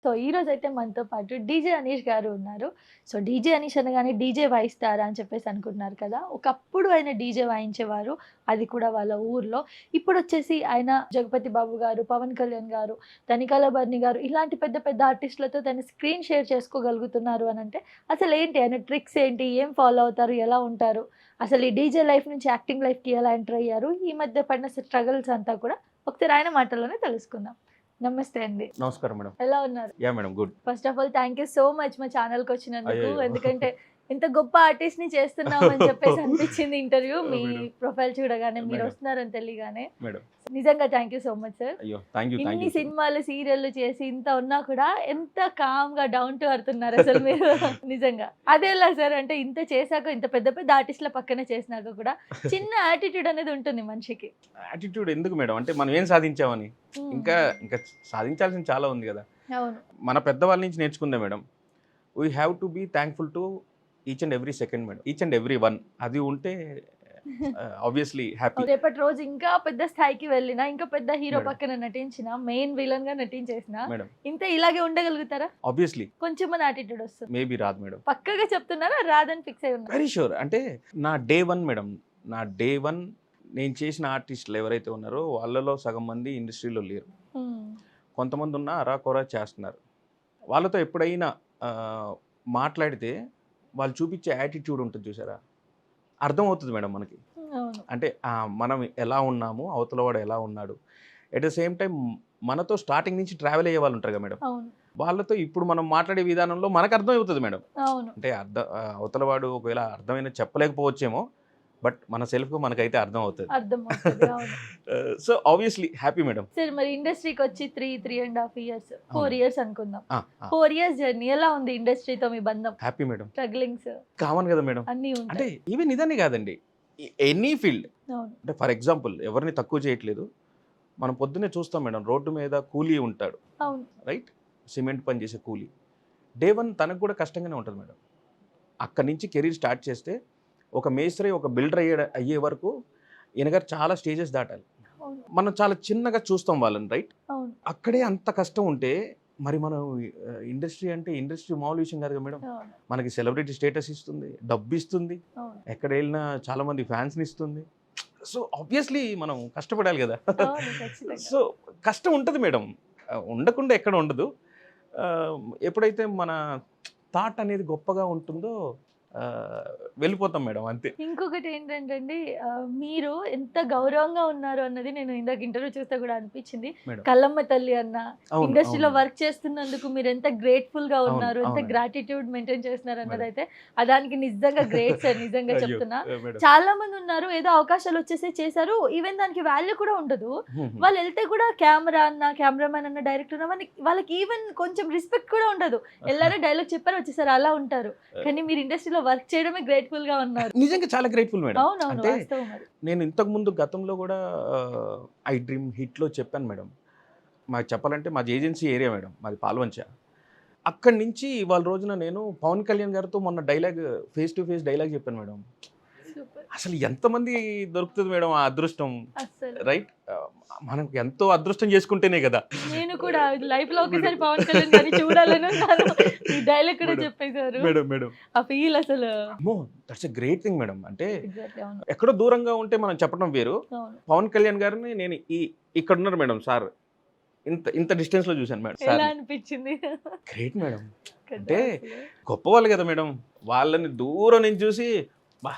So ఈరోజైతే మనతో పాటు డీజే అనీష్ గారు ఉన్నారు. సో డీజే అనీష్ అనగానే డీజే వాయిస్తారా అని చెప్పేసి అనుకుంటున్నారు కదా! ఒకప్పుడు ఆయన డీజే వాయించేవారు. అది కూడా వాళ్ళ ఊర్లో. ఇప్పుడొచ్చేసి ఆయన జగపతి బాబు గారు, పవన్ కళ్యాణ్ గారు, తనిఖాల బర్ని గారు ఇలాంటి పెద్ద పెద్ద ఆర్టిస్ట్‌లతో తను స్క్రీన్ షేర్ చేసుకోగలుగుతున్నారు అనంటే అసలేంటి ఆయన ట్రిక్స్ ఏంటి? ఏం ఫాలో అవుతారు? ఎలా ఉంటారు? అసలు ఈ డీజే లైఫ్ నుంచి యాక్టింగ్ లైఫ్‌కి ఎలా ఎంటర్ అయ్యారు? ఈ మధ్య పడిన స్ట్రగల్స్ అంతా కూడా ఒకసారి ఆయన మాటల్లోనే తెలుసుకుందాం. నమస్తే అండి. నమస్కారం మేడం. ఎలా ఉన్నారు? Yeah! Madam good. First of all thank you so much మా ఛానల్‌కొచ్చినందుకు. అయ్యయ్యో! ఎందుకంటే ఇంత గొప్ప ఆర్టిస్ట్‌ని చేస్తున్నాం అని చెప్పేసి అనిపించింది ఇంటర్వ్యూ. మీ మేడం. ప్రొఫైల్ చూడగానే మేడం. మీరొస్తున్నారని తెలియగానే. మేడం. నిజంగా thank you so much sir. అయ్యో! Thank you. ఇన్ని సినిమాలు, సీరియల్‌లు చేసి ఇంత ఉన్నా కూడా ఎంత కామ్‌గా డౌన్ టు ఎర్త్ ఉన్నారసలు మీరు. నిజంగా. అదెలా సార్? అంటే ఇంత చేశాక ఇంత పెద్ద పెద్ద ఆర్టిస్ట్‌ల పక్కన చేసినాక కూడా చిన్న యాటిట్యూడ్ అనేది ఉంటుంది మనిషికి. యాటిట్యూడ్ ఎందుకు మేడం? అంటే మనం ఏం సాధించామని? హ్మ్. ఇంకా సాధించాల్సింది చాలా ఉంది గదా! అవును. మన పెద్దవాళ్ళ నుంచి నేర్చుకుందే madam. We have to be thankful to each and every second madam. Each and every one. అది ఉంటే ఆబ్వియస్లీ హ్యాపీ. రేపటి రోజు ఇంకా పెద్ద స్థాయికి వెళ్ళినా, ఇంకా పెద్ద హీరో మేడం. పక్కన నటించిన, మెయిన్ విలన్‌గా నటించేసినా, మేడం. ఇంత ఇలాగే ఉండగలుగుతారా? ఆబ్వియస్లీ కొంచెమన్నా యాటిట్యూడ్ వస్తుంది. మేబీ రాదు మేడం. పక్కాగా చెప్తున్నారా? రాదని ఫిక్స్ అయ్యి ఉన్నారు. Very sure. అంటే నా డే 1 మేడం. నా డే 1 నేను చేసిన ఆర్టిస్టులు ఎవరైతే ఉన్నారో వాళ్ళలో సగం మంది ఇండస్ట్రీలో లేరు. హ్మ్. కొంతమంది ఉన్న అరాకొరా చేస్తున్నారు. వాళ్ళతో ఎప్పుడైనా మాట్లాడితే వాళ్ళు చూపించే యాటిట్యూడ్ ఉంటుంది చూసారా? అర్థమవుతుంది మేడం మనకి. అవును. అంటే మనం ఎలా ఉన్నాము, అవతల వాడు ఎలా ఉన్నాడు. ఎట్ ద సేమ్ టైం మనతో స్టార్టింగ్ నుంచి ట్రావెల్ అయ్యే వాళ్ళు ఉంటారు కదా మేడం. అవును. వాళ్ళతో ఇప్పుడు మనం మాట్లాడే విధానంలో మనకు అర్థమవుతుంది మేడం. అవును. అంటే అవతల వాడు ఒకవేళ అర్థమైనా చెప్పలేకపోవచ్చేమో. బట్ మన సెల్ఫ్‌గా మనకైతే అర్థమవుతది. అర్థమవుతది. అవును. So obviously happy madam. సరే మరి ఇండస్ట్రీకొచ్చి 3.5 ఇయర్స్, 4 అవును. ఇయర్స్ అనుకుందాం. ఆ! 4 ఇయర్స్ జర్నీ ఎలా ఉంది ఇండస్ట్రీతో మీ బంధం? Happy madam. స్ట్రగ్లింగ్స్ కామన్ కదా మేడం. అన్నీ అంటే ఉంటాయి. ఈవెన్ ఇదనే కాదండి. Any field. అవును. అంటే ఫర్ ఎగ్జాంపుల్ ఎవరిని తక్కువ చేయట్లేదు. మనం పొద్దున్నే చూస్తాం మేడం రోడ్డు మీద కూలీ ఉంటాడు. అవును. రైట్? సిమెంట్ పని చేసే కూలీ. డే 1 తనకు కూడా కష్టంగానే ఉంటుంది మేడం. అక్కడి నుంచి కెరీర్ స్టార్ట్ చేస్తే ఒక మేస్త్రి, ఒక బిల్డర్ అయ్యే వరకు ఈయన గారు చాలా స్టేజెస్ దాటాలి. అవును. మనం చాలా చిన్నగా చూస్తాం వాళ్ళని రైట్? అవును. అక్కడే అంత కష్టం ఉంటే మరి మనం ఇండస్ట్రీ అంటే ఇండస్ట్రీ మామూలు విషయం కాదు కదా మేడం. అవును. మనకి సెలబ్రిటీ స్టేటస్ ఇస్తుంది, డబ్బు ఇస్తుంది, అవును. ఎక్కడ వెళ్ళినా చాలా మంది ఫ్యాన్స్ని ఇస్తుంది. సో ఆబ్వియస్లీ మనం కష్టపడాలి కదా. అవును. ఖచ్చితంగా. సో కష్టం ఉంటుంది మేడం. ఉండకుండా ఎక్కడ ఉండదు. ఎప్పుడైతే మన థాట్ అనేది గొప్పగా ఉంటుందో వెళ్ళిపోతాం మేడం అంతే. ఇంకొకటి ఏంటంటే అండి మీరు ఎంత గౌరవంగా ఉన్నారు అన్నది నేను ఇందాక ఇంటర్వ్యూ చూస్తే కూడా అనిపించింది. మేడం. కల్లమ్మ తల్లి అన్న అవును. ఇండస్ట్రీలో అవును. వర్క్ చేస్తున్నందుకు మీరు ఎంత గ్రేట్‌ఫుల్‌గా అవును. ఉన్నారు, ఎంత అవునండి. గ్రాటిట్యూడ్ మెయింటైన్ చేస్తున్నారు మేడం. అన్నదైతే దానికి నిజంగా గ్రేట్ సార్. నిజంగా అయ్యో! చెప్తున్నా. మేడం. చాలా మంది ఉన్నారు ఏదో అవకాశాలు వచ్చేసాయి చేశారు. ఈవెన్ దానికి వాల్యూ కూడా ఉండదు. హుహు. వాళ్ళు ఎళ్తే కూడా కెమెరా అన్న, కెమెరామన్ అన్న, డైరెక్టర్ అన్న వాళ్ళకి ఈవెన్ కొంచెం రెస్పెక్ట్ కూడా ఉండదు. ఎళ్లారు డైలాగ్ చెప్పారు వచ్చేసారు అలా ఉంటారు. కానీ మీరు ఇండస్ట్రీలో వర్క్ చేయడమే గ్రేట్‌ఫుల్‌గా ఉన్నారు. నిజంగా చాలా గ్రేట్‌ఫుల్ మేడం. అవునవును. అంటే వాస్తవం అది. నేను ఇంతకుముందు గతంలో కూడా ఐ డ్రీమ్ హిట్‌లో చెప్పాను మేడం. మాకు చెప్పాలంటే మాది ఏజెన్సీ ఏరియా మేడం. మాది పాల్వంచ. అక్కడి నుంచి ఇవాళ రోజున నేను పవన్ కళ్యాణ్ గారితో మొన్న dialogue face to face dialogue చెప్పాను మేడం. సూపర్. అసలు ఎంతమంది దొరుకుతుంది మేడం ఆ అదృష్టం. అస్సలు. రైట్? మనకు ఎంతో అదృష్టం చేసుకుంటేనే కదా. నేను కూడా లైఫ్‌లో ఒకసారి పవన్ కళ్యాణ్ గారిని చూడాలని ఉన్నాను. ఈ డైలాగ్ కూడా మేడం. చెప్పేసారు. మేడం. మేడం. ఆ ఫీల్ అసలు అమ్మో! That's a great thing madam. అంటే ఎగ్జాక్ట్‌లీ అవును. ఎక్కడో దూరంగా ఉంటే మనం చెప్పడం వేరు. అవును. పవన్ కళ్యాణ్ గారిని నేను ఇక్కడున్నారు మేడం సార్. ఇంత ఇంత డిస్టెన్స్‌లో చూసాను మేడం ఎలా సార్‌ని. అనిపించింది? Great madam. కదా అంటే అసలు. గొప్పవాళ్ళు కదా మేడం. వాళ్ళని దూరం నుంచి చూసి అబ్బా!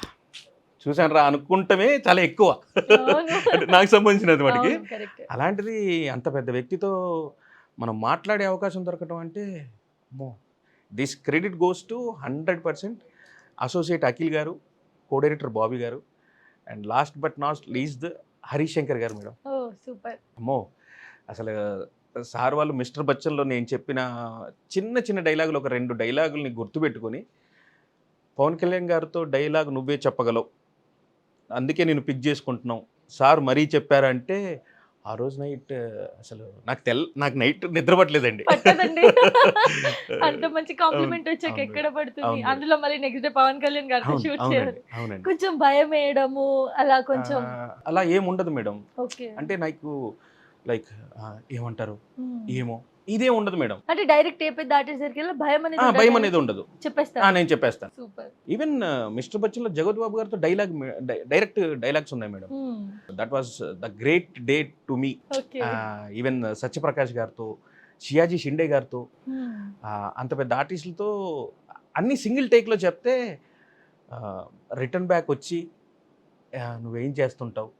చూసానురా అనుకుంటమే చాలా ఎక్కువ. అవును. అంటే నాకు సంబంధించినంత మటికి. అవును. కరెక్టే. అలాంటిది అంత పెద్ద వ్యక్తితో మనం మాట్లాడే అవకాశం దొరకటం అంటే అమ్మో! This credit goes to 100% associate Akhil గారు, కో డైరెక్టర్ బాబీ గారు and last but not least Harish Shankar గారు మేడం. ఓహ్! సూపర్. అమ్మో! అసలు సార్ వాళ్ళు 'మిస్టర్ బచ్చన్‌లో' నేను చెప్పిన చిన్న చిన్న డైలాగులు ఒక 2 డైలాగుల్ని గుర్తుపెట్టుకొని, పవన్ కళ్యాణ్ గారితో డైలాగ్ నువ్వే చెప్పగలవు. అందుకే నేను పిక్ చేసుకుంటున్నాం. సార్ మరీ చెప్పారంటే ఆ రోజు నైట్ అసలు నాకు నైట్ నిద్ర పట్టలేదండి. పట్టదండి. అంత మంచి అవును. కాంప్లిమెంట్ వచ్చాక అవును ఎక్కడ మేడం. పడుతుంది? అవును మేడం. అందులో మళ్ళీ నెక్స్ట్ డే పవన్ కళ్యాణ్ గారితో అవును. షూట్ చేయాలి. అవునండి. అవునండి. కొంచెం భయమేయడము అలా కొంచెం అలా ఏముండదు మేడం. ఓకే. అంటే నాకు లైక్ ఏమంటారు? హ్మ్. ఏమో ఇదే ఉండదు మేడం. అంటే డైరెక్ట్ టేప్ దాటేసరికి భయం అనేది భయం అనేది ఉండదు. చెప్పేస్తారు. నేను చెప్పేస్తాను. సూపర్. ఈవెన్ మిస్టర్ బచ్చన్ లో జగత్ బాబు గారితో డైరెక్ట్ డైలాగ్స్ ఉన్నాయి madam. That was the great day to me. Okay. Even Satya Prakash గారితో, షియాజీ షిండే గారితో, అంత పెద్ద ఆర్టిస్టులతో అన్ని సింగిల్ టేక్లో చెప్తే రిటర్న్ బ్యాక్ వచ్చి నువ్వేం చేస్తుంటావు,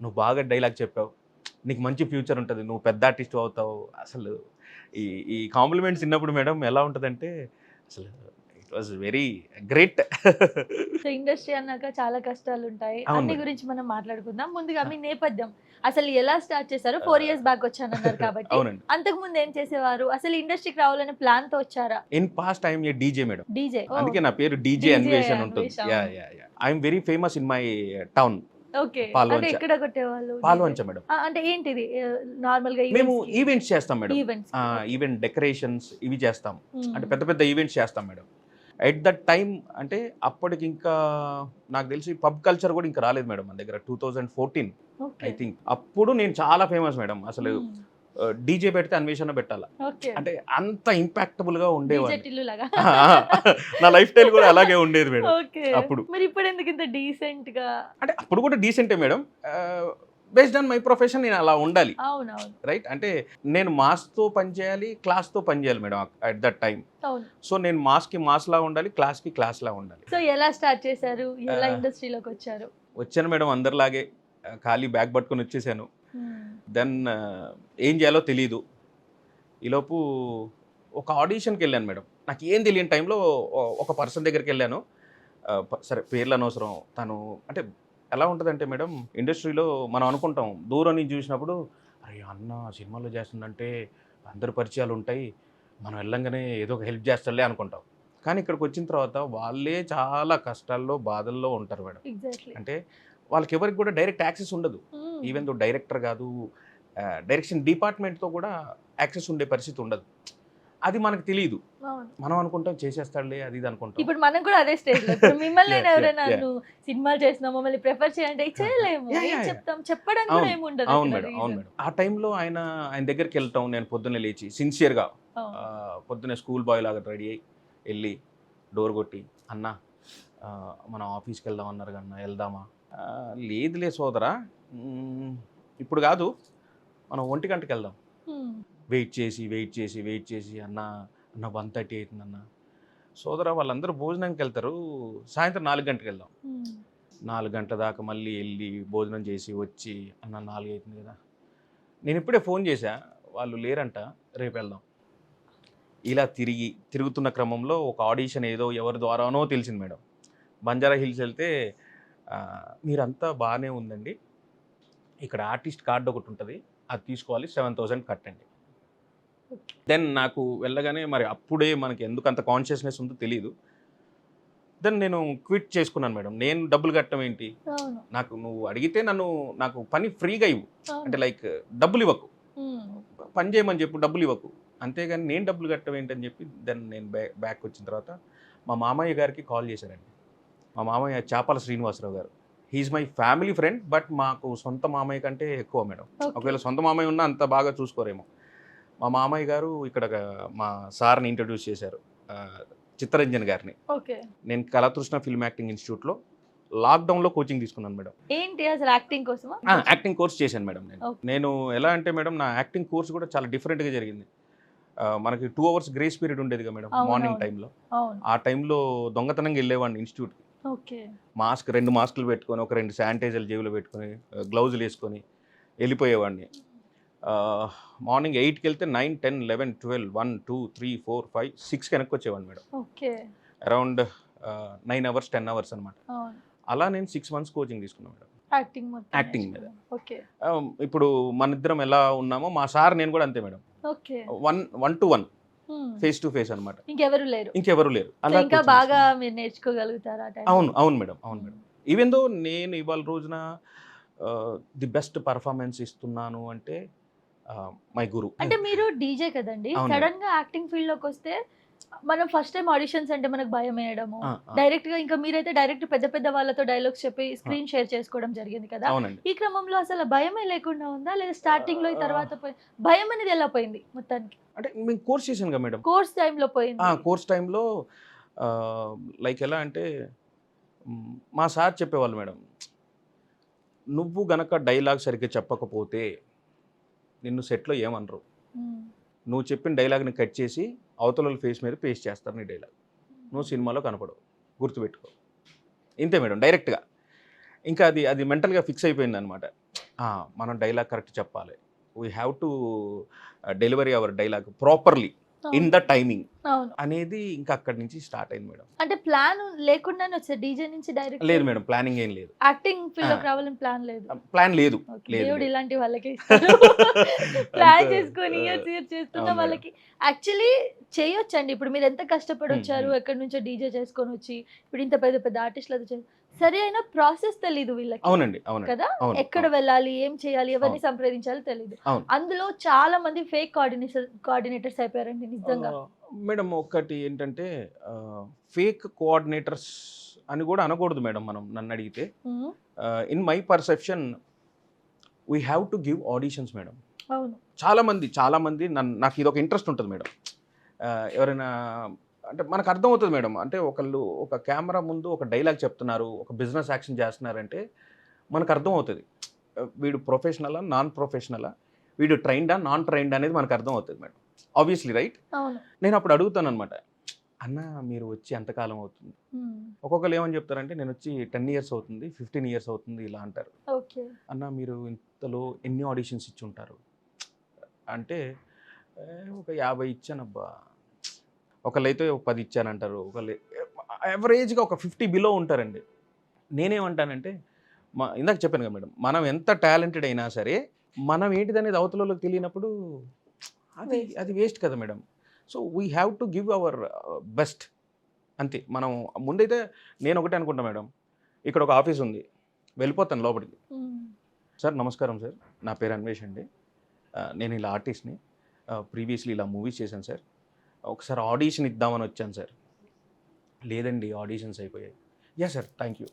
నువ్వు బాగా డైలాగ్ చెప్పావు, నీకు మంచి ఫ్యూచర్ ఉంటుంది, నువ్వు పెద్ద ఆర్టిస్ట్ అవుతావు. అసలు ఈ ఈ కాంప్లిమెంట్స్ విన్నప్పుడు మేడం ఎలా ఉంటుందంటే అసలు it was very great. So industry అన్నాక చాలా కష్టాలు ఉంటాయి. అవును అన్ని మేడం. గురించి మనం మాట్లాడుకుందాం. ముందుగా మీ నేపథ్యం అసలు ఎలా స్టార్ట్ చేశారు? 4 years బ్యాక్ వచ్చానన్నారు కాబట్టి అవునండి. అంతకు ముందు ఏం చేసేవారు? అసలు ఇండస్ట్రీకి రావాలనే ప్లాన్ తో వచ్చారా? In past I'm a DJ madam. DJ. అందుకే నా పేరు డీజే DJ అన్వేషణ్ ఉంటుంది. Anvesh, I'm very famous in my town. Okay. Palvancha. అంటే ఎక్కడ కొట్టేవాళ్ళు? పాల్వంచ మేడం. అంటే ఏంటిది నార్మల్ గా మేము ఈవెంట్స్ చేస్తాం మేడం. ఈవెంట్స్. ఈవెంట్ డెకరేషన్స్ ఇవి చేస్తాం. అంటే పెద్ద పెద్ద ఈవెంట్స్ చేస్తాం మేడం. ఎట్ దట్ టైం అంటే అప్పటికి ఇంకా నాకు తెలిసి పబ్ కల్చర్ కూడా ఇంకా రాలేదు మేడం మన దగ్గర. 2014 ఐ థింక్. అప్పుడు నేను చాలా ఫేమస్ మేడం. అసలు డీజే పెడితే అన్వేషణ పెట్టాలా, అంటే అంత ఇంపాక్టబుల్ గా ఉండేవాడు. నా లైఫ్ స్టైల్ కూడా అలాగే ఉండేది మేడం అప్పుడు. మరి ఇప్పుడు ఎందుకు ఇంత డీసెంట్ గా? అంటే అప్పుడు కూడా డీసెంటే madam. Based on my profession నేను అలా ఉండాలి. అవునవును. రైట్. అంటే నేను మాస్తో పనిచేయాలి, క్లాస్తో పనిచేయాలి madam at that time. So నేను మాస్కి మాస్లా ఉండాలి, క్లాస్కి క్లాస్లా ఉండాలి. సో ఎలా స్టార్ట్ చేశారు? ఎలా ఇండస్ట్రీలోకి వచ్చారు? వచ్చాను మేడం అందరిలాగే, ఖాళీ బ్యాగ్ పట్టుకొని వచ్చేసాను. దెన్ ఏం చేయాలో తెలీదు. ఈలోపు ఒక ఆడిషన్కి వెళ్ళాను మేడం. నాకు ఏం తెలియని టైంలో ఒక పర్సన్ దగ్గరికి వెళ్ళాను. సరే పేర్లు అనవసరం. తను అంటే ఎలా ఉంటుందంటే మేడం, ఇండస్ట్రీలో మనం అనుకుంటాం దూరం నుంచి చూసినప్పుడు, అరే అన్న సినిమాలో చేస్తుందంటే అందరు పరిచయాలు ఉంటాయి, మనం వెళ్ళంగానే ఏదో ఒక హెల్ప్ చేస్తారులే అనుకుంటాం. కానీ ఇక్కడికి వచ్చిన తర్వాత వాళ్ళే చాలా కష్టాల్లో బాధల్లో ఉంటారు మేడం. అంటే వాళ్ళకి ఎవరికి కూడా డైరెక్ట్ యాక్సెస్ ఉండదు. ఈవెన్ దో డైరెక్టర్ కాదు, డైరెక్షన్ డిపార్ట్మెంట్తో కూడా యాక్సెస్ ఉండే పరిస్థితి ఉండదు. అది మనకు తెలియదు. మనం అనుకుంటాం చేసేస్తాడులే అది ఇది అనుకుంటాం. ఇప్పుడు మనం కూడా అదే స్టేజ్ లో. మిమ్మల్ని ఎవరైనా సినిమాలు చేసినా మమ్మల్ని ప్రిఫర్ చేయంటే చేయలేము, చెప్తాం, చెప్పడానికి కూడా ఏమి ఉండదు. అవును మేడం, అవును మేడం. ఆ టైంలో ఆయన దగ్గరికి వెళ్తాం. నేను పొద్దున్నే లేచి సిన్సియర్గా పొద్దున్నే స్కూల్ బాయ్ లాగా రెడీ అయ్యి వెళ్ళి డోర్ కొట్టి, అన్న మనం ఆఫీస్కి వెళ్దాం అన్నారు కన్నా, వెళ్దామా? లేదులే సోదరా, ఇప్పుడు కాదు, మనం 1 గంటకి వెళ్దాం. వెయిట్ చేసి అన్న 1:30 అవుతుందన్న. సోదరా వాళ్ళందరూ భోజనానికి వెళ్తారు, సాయంత్రం 4 గంటలకు వెళ్దాం. 4 గంటల దాకా మళ్ళీ వెళ్ళి భోజనం చేసి వచ్చి, అన్న 4 అవుతుంది కదా, నేను ఇప్పుడే ఫోన్ చేశా, వాళ్ళు లేరంట, రేపు వెళ్దాం. ఇలా తిరుగుతున్న క్రమంలో ఒక ఆడిషన్ ఏదో ఎవరి ద్వారానో తెలిసింది మేడం. బంజారా హిల్స్ వెళ్తే, మీరంతా బాగానే ఉందండి, ఇక్కడ ఆర్టిస్ట్ కార్డు ఒకటి ఉంటుంది, అది తీసుకోవాలి, 7,000 కట్టండి. దెన్ నాకు వెళ్ళగానే మరి అప్పుడే మనకి ఎందుకు అంత కాన్షియస్నెస్ ఉందో తెలియదు. దెన్ నేను క్విట్ చేసుకున్నాను మేడం. నేను డబ్బులు కట్టడం ఏంటి, నువ్వు అడిగితే నాకు పని ఫ్రీగా ఇవ్వు, అంటే లైక్ డబ్బులు ఇవ్వకు, పని చేయమని చెప్పు, డబ్బులు ఇవ్వకు, అంతేగాని నేను డబ్బులు కట్టడం ఏంటని చెప్పి దెన్ నేను బ్యాక్ వచ్చిన తర్వాత మా మామయ్య గారికి కాల్ చేశారండి. మా మామయ్య చాపల శ్రీనివాసరావు గారు. He's my family friend, but మాకు సొంత మామయ్య కంటే ఎక్కువ మేడం. ఒకవేళ సొంత మామయ్య ఉన్నా అంత బాగా చూసుకోరేమో. మా మామయ్య గారు ఇక్కడ మా సార్ని ఇంట్రడ్యూస్ చేశారు, చిత్తరంజన్ గారిని. నేను కళాతృష్ణ ఫిల్మ్ యాక్టింగ్ ఇన్స్టిట్యూట్లో లాక్డౌన్లో కోచింగ్ తీసుకున్నాను మేడం. ఏంటి అసలు యాక్టింగ్ కోసమా? యాక్టింగ్ కోర్స్ చేశాను మేడం. నేను ఎలా అంటే మేడం, నా యాక్టింగ్ కోర్స్ కూడా చాలా డిఫరెంట్గా జరిగింది. మనకి 2 hours గ్రేస్ పీరియడ్ ఉండేది కదా మేడం మార్నింగ్ టైంలో. ఆ టైంలో దొంగతనంగా వెళ్ళేవాడిని ఇన్స్టిట్యూట్కి. మాస్క్ 2 మాస్కులు పెట్టుకొని, ఒక 2 శానిటైజర్లు జేబులో పెట్టుకొని, గ్లౌజులు వేసుకొని వెళ్ళిపోయేవాడిని. మార్నింగ్ 8కి వెళ్తే 9, 10, 11, 12, 1, 2, 3, 4, 5, 6కి వెనక్కి వచ్చేవాడిని మేడం. అరౌండ్ 9 hours 10 hours అనమాట. అలా నేను 6 months కోచింగ్ తీసుకున్నాను మేడం యాక్టింగ్ మీద. ఇప్పుడు మన ఇద్దరం ఎలా ఉన్నామో మా సార్ నేను కూడా అంతే madam. 1-to-1 face to face అనమాట. ఇంకెవరు లేరు. అలా బాగా మీరు నేర్చుకోగలుగుతారా? అవును మేడం. ఈవెన్ దో నేను ఇవాళ రోజున ది బెస్ట్ పర్ఫార్మెన్స్ ఇస్తున్నాను అంటే మై గురు. అంటే మీరు డీజే కదండి, సడన్ గా యాక్టింగ్ ఫీల్డ్ లోకి వస్తే మనం ఫస్ట్ టైం ఆడిషన్స్ అంటే మనకు భయం వేయడము, ఆ, ఆ, డైరెక్ట్ గా ఇంకా మీరైతే డైరెక్ట్ పెద్ద పెద్ద వాళ్ళతో డైలాగ్స్ చెప్పి స్క్రీన్ షేర్ చేసుకోవడం జరిగింది కదా. అవునండి. ఈ క్రమంలో అసలు భయమే లేకుండా ఉందా, లేదా స్టార్టింగ్ లో ఈ తర్వాత భయం అనేది ఎలా పోయింది మొత్తానికి? అంటే మేము కోర్స్ చేశాను కదా మేడం. కోర్స్ టైమ్ లో పోయింది. కోర్స్ టైంలో లైక్ ఎలా అంటే మా సార్ చెప్పేవాళ్ళు మేడం, నువ్వు గనక డైలాగ్ సరిగ్గా చెప్పకపోతే నిన్ను సెట్లో ఏమనరు, ఉమ్, నువ్వు చెప్పిన డైలాగ్ని కట్ చేసి అవతల ఫేస్ మీద పేస్ట్ చేస్తారు నీ డైలాగ్, నువ్వు సినిమాలో కనపడవు, గుర్తుపెట్టుకో. ఇంతే మేడం, డైరెక్ట్గా. ఇంకా అది అది మెంటల్గా ఫిక్స్ అయిపోయింది అనమాట. మనం డైలాగ్ కరెక్ట్ చెప్పాలి, we have to delivery our dialogue properly in the timing అవును. అనేది ఇంకా అక్కడి నుంచి స్టార్ట్ అయింది మేడం. అంటే ప్లాన్ లేకుండానే వచ్చారు డీజే నుంచి డైరెక్ట్? లేదు మేడం, ప్లానింగ్ ఏం లేదు, యాక్టింగ్ ఫీల్డ్ లోకి రావాలని ప్లాన్ లేదు. ప్లాన్ లేదు. Okay, లేదు, దేవుడు లేదు. ఇలాంటి వాళ్ళకి ఇస్తారు. ప్లాన్ అంతే. చేసుకొని ఇయర్స్ చేస్తున్న అవును మేడం. వాళ్ళకి యాక్చువల్లీ చేయొచ్చండి. ఇప్పుడు మీరు ఎంత కష్టపడి Hmm, వచ్చారు, ఎక్కడి నుంచో డీజే చేసుకొని వచ్చి ఇప్పుడు ఇంత పెద్ద పెద్ద ఆర్టిస్టులతో సరి అయిన ప్రాసెస్ తెలీదు వీళ్ళకి అవునండి, అవునండి, కదా. అవును, ఎక్కడ అవును, వెళ్ళాలి, ఏం చేయాలి, ఎవరిని అవును. సంప్రదించాలో తెలియదు. అవును. అందులో చాలా మంది ఫేక్ కోఆర్డినేటర్స్ అయిపోయారండి నిజంగా. మేడం ఒకటి ఏంటంటే ఫేక్ కోఆర్డినేటర్స్ అని కూడా అనకూడదు మేడం, మనం నన్ను అడిగితే. Hmm, in my perception we have to give auditions madam. అవును. చాలామంది నాకు ఇది ఒక ఇంట్రెస్ట్ ఉంటుంది మేడం. ఎవరైనా అంటే మనకు అర్థమవుతుంది మేడం, అంటే ఒకళ్ళు ఒక కెమెరా ముందు ఒక డైలాగ్ చెప్తున్నారు, ఒక బిజినెస్ యాక్షన్ చేస్తున్నారంటే మనకు అర్థమవుతుంది వీడు ప్రొఫెషనలా నాన్ ప్రొఫెషనలా, వీడు ట్రైన్డా నాన్ ట్రైన్డా అనేది మనకు అర్థమవుతుంది మేడం, ఆబ్వియస్లీ రైట్. అవును. నేను అప్పుడు అడుగుతాను అనమాట, అన్న మీరు వచ్చి ఎంతకాలం అవుతుంది? Hmm, ఒక్కొక్కరు ఏమని చెప్తారంటే నేను వచ్చి 10 ఇయర్స్ అవుతుంది, 15 ఇయర్స్ అవుతుంది ఇలా అంటారు. ఓకే. అన్న మీరు ఇంతలో ఎన్ని ఆడిషన్స్ ఇచ్చి ఉంటారు అంటే ఒక 50 ఇచ్చానబ్బా, ఒకళ్ళైతే ఒక 10 ఇచ్చానంటారు, ఒకళ్ళు యావరేజ్గా ఒక 50 బిలో ఉంటారండి. నేనేమంటానంటే ఇందాక చెప్పాను కదా మేడం, మనం ఎంత టాలెంటెడ్ అయినా సరే మనం ఏంటిదనేది అవతల వాళ్ళకి తెలియనప్పుడు అది Waste. అది వేస్ట్ కదా madam. So we have to give our best అంతే. మనం ముందైతే నేను ఒకటే అనుకుంటా మేడం, ఇక్కడ ఒక ఆఫీస్ ఉంది, వెళ్ళిపోతాను లోపలికి. Hmm, సార్ నమస్కారం సార్, నా పేరు అన్వేష్ అండి, నేను ఇలా ఆర్టిస్ట్ని, ప్రీవియస్లీ ఇలా మూవీస్ చేశాను సార్, ఒకసారి ఆడిషన్ ఇద్దామని వచ్చాను సార్. లేదండి ఆడిషన్స్ అయిపోయాయి. Yeah sir thank you,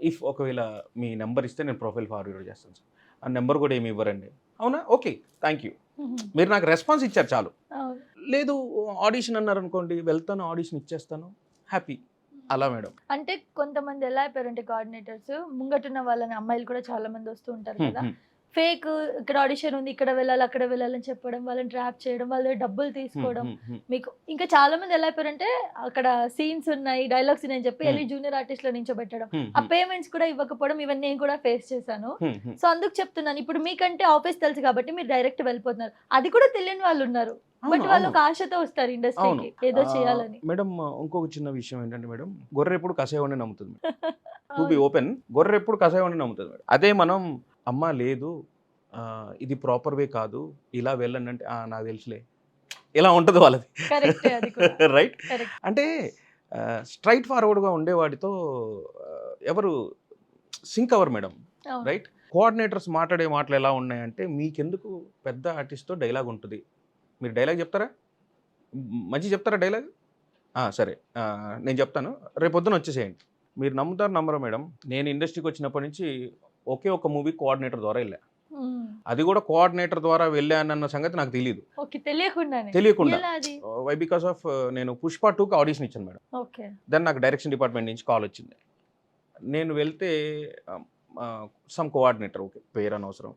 if ఒకవేళ మీ నెంబర్ ఇస్తే నేను ప్రొఫైల్ ఫార్వర్డ్ చేస్తాను సార్. ఆ నెంబర్ కూడా ఏమి ఇవ్వరండి. అవునా, ఓకే థ్యాంక్ యూ, hmm, మీరు నాకు రెస్పాన్స్ ఇచ్చారు చాలు. అవును. లేదు ఆడిషన్ అన్నారు అనుకోండి, వెళ్తాను ఆడిషన్ ఇచ్చేస్తాను, హ్యాపీ. అలా మేడం. అంటే కొంతమంది ఎలా అయిపోయారంటే కోఆర్డినేటర్స్, ముంగటున్న వాళ్ళని అమ్మాయిలు కూడా చాలా మంది వస్తూ ఉంటారు కదా, ఫేక్ ఇక్కడ ఆడిషన్ ఉంది, ఇక్కడ వెళ్ళాలి, అక్కడ వెళ్ళాలని చెప్పడం, వాళ్ళని ట్రాప్ చేయడం, వాళ్ళ దగ్గర డబ్బులు తీసుకోవడం. మీకు ఇంకా చాలా మంది ఎలా అయిపోయారంటే అక్కడ సీన్స్ ఉన్నాయి, డైలాగ్స్ ఉన్నాయని చెప్పి వెళ్ళి జూనియర్ ఆర్టిస్ట్లో నించోబెట్టడం, ఆ పేమెంట్స్ కూడా ఇవ్వకపోవడం, ఇవన్నీ నేను కూడా ఫేస్ చేశాను. సో అందుకు చెప్తున్నాను, ఇప్పుడు మీకంటే ఆఫీస్ తెలుసు కాబట్టి మీరు డైరెక్ట్ వెళ్ళిపోతున్నారు, అది కూడా తెలియని వాళ్ళు ఉన్నారు, బట్ వాళ్ళు ఒక ఆశతో వస్తారు ఇండస్ట్రీకి ఏదో చేయాలని. మేడం ఇంకొక చిన్న విషయం ఏంటంటే మేడం, గొర్రె ఎప్పుడు కషాయవాడిని నమ్ముతుంది. టు బి ఓపెన్, గొర్రె ఎప్పుడు కషాయవాడిని నమ్ముతుంది మేడం. అదే మనం అమ్మ లేదు ఇది ప్రాపర్ వే కాదు, ఇలా వెళ్ళండి అంటే నాకు తెలుసులే, ఇలా ఉంటుంది వాళ్ళది. కరెక్టే, అది కూడా రైట్. కరెక్ట్. అంటే స్ట్రైట్ ఫార్వర్డ్గా ఉండేవాడితో ఎవరు సింక్ అవర్ మేడం, అవును. రైట్. కోఆర్డినేటర్స్ మాట్లాడే మాటలు ఎలా ఉన్నాయంటే, మీకెందుకు పెద్ద ఆర్టిస్ట్తో డైలాగ్ ఉంటుంది, మీరు డైలాగ్ చెప్తారా, మంచి చెప్తారా డైలాగ్, సరే నేను చెప్తాను, రేపు పొద్దున వచ్చేసేయండి. మీరు నమ్ముతారు నమ్మరు మేడం, నేను ఇండస్ట్రీకి వచ్చినప్పటి నుంచి ఒకే ఒక మూవీ కోఆర్డినేటర్ ద్వారా వెళ్ళా, Hmm, అది కూడా కోఆర్డినేటర్ ద్వారా వెళ్ళానన్న సంగతి నాకు తెలియదు. ఓకే, తెలియకుండా ఎలా అది? వై బికాస్ ఆఫ్ నేను పుష్ప 2కి ఆడిషన్ ఇచ్చాను మేడం. ఓకే. దెన్ నాకు డైరెక్షన్ డిపార్ట్మెంట్ నుంచి కాల్ వచ్చింది, నేను వెళ్తే సమ్ కోఆర్డినేటర్, ఓకే పేరు అనవసరం,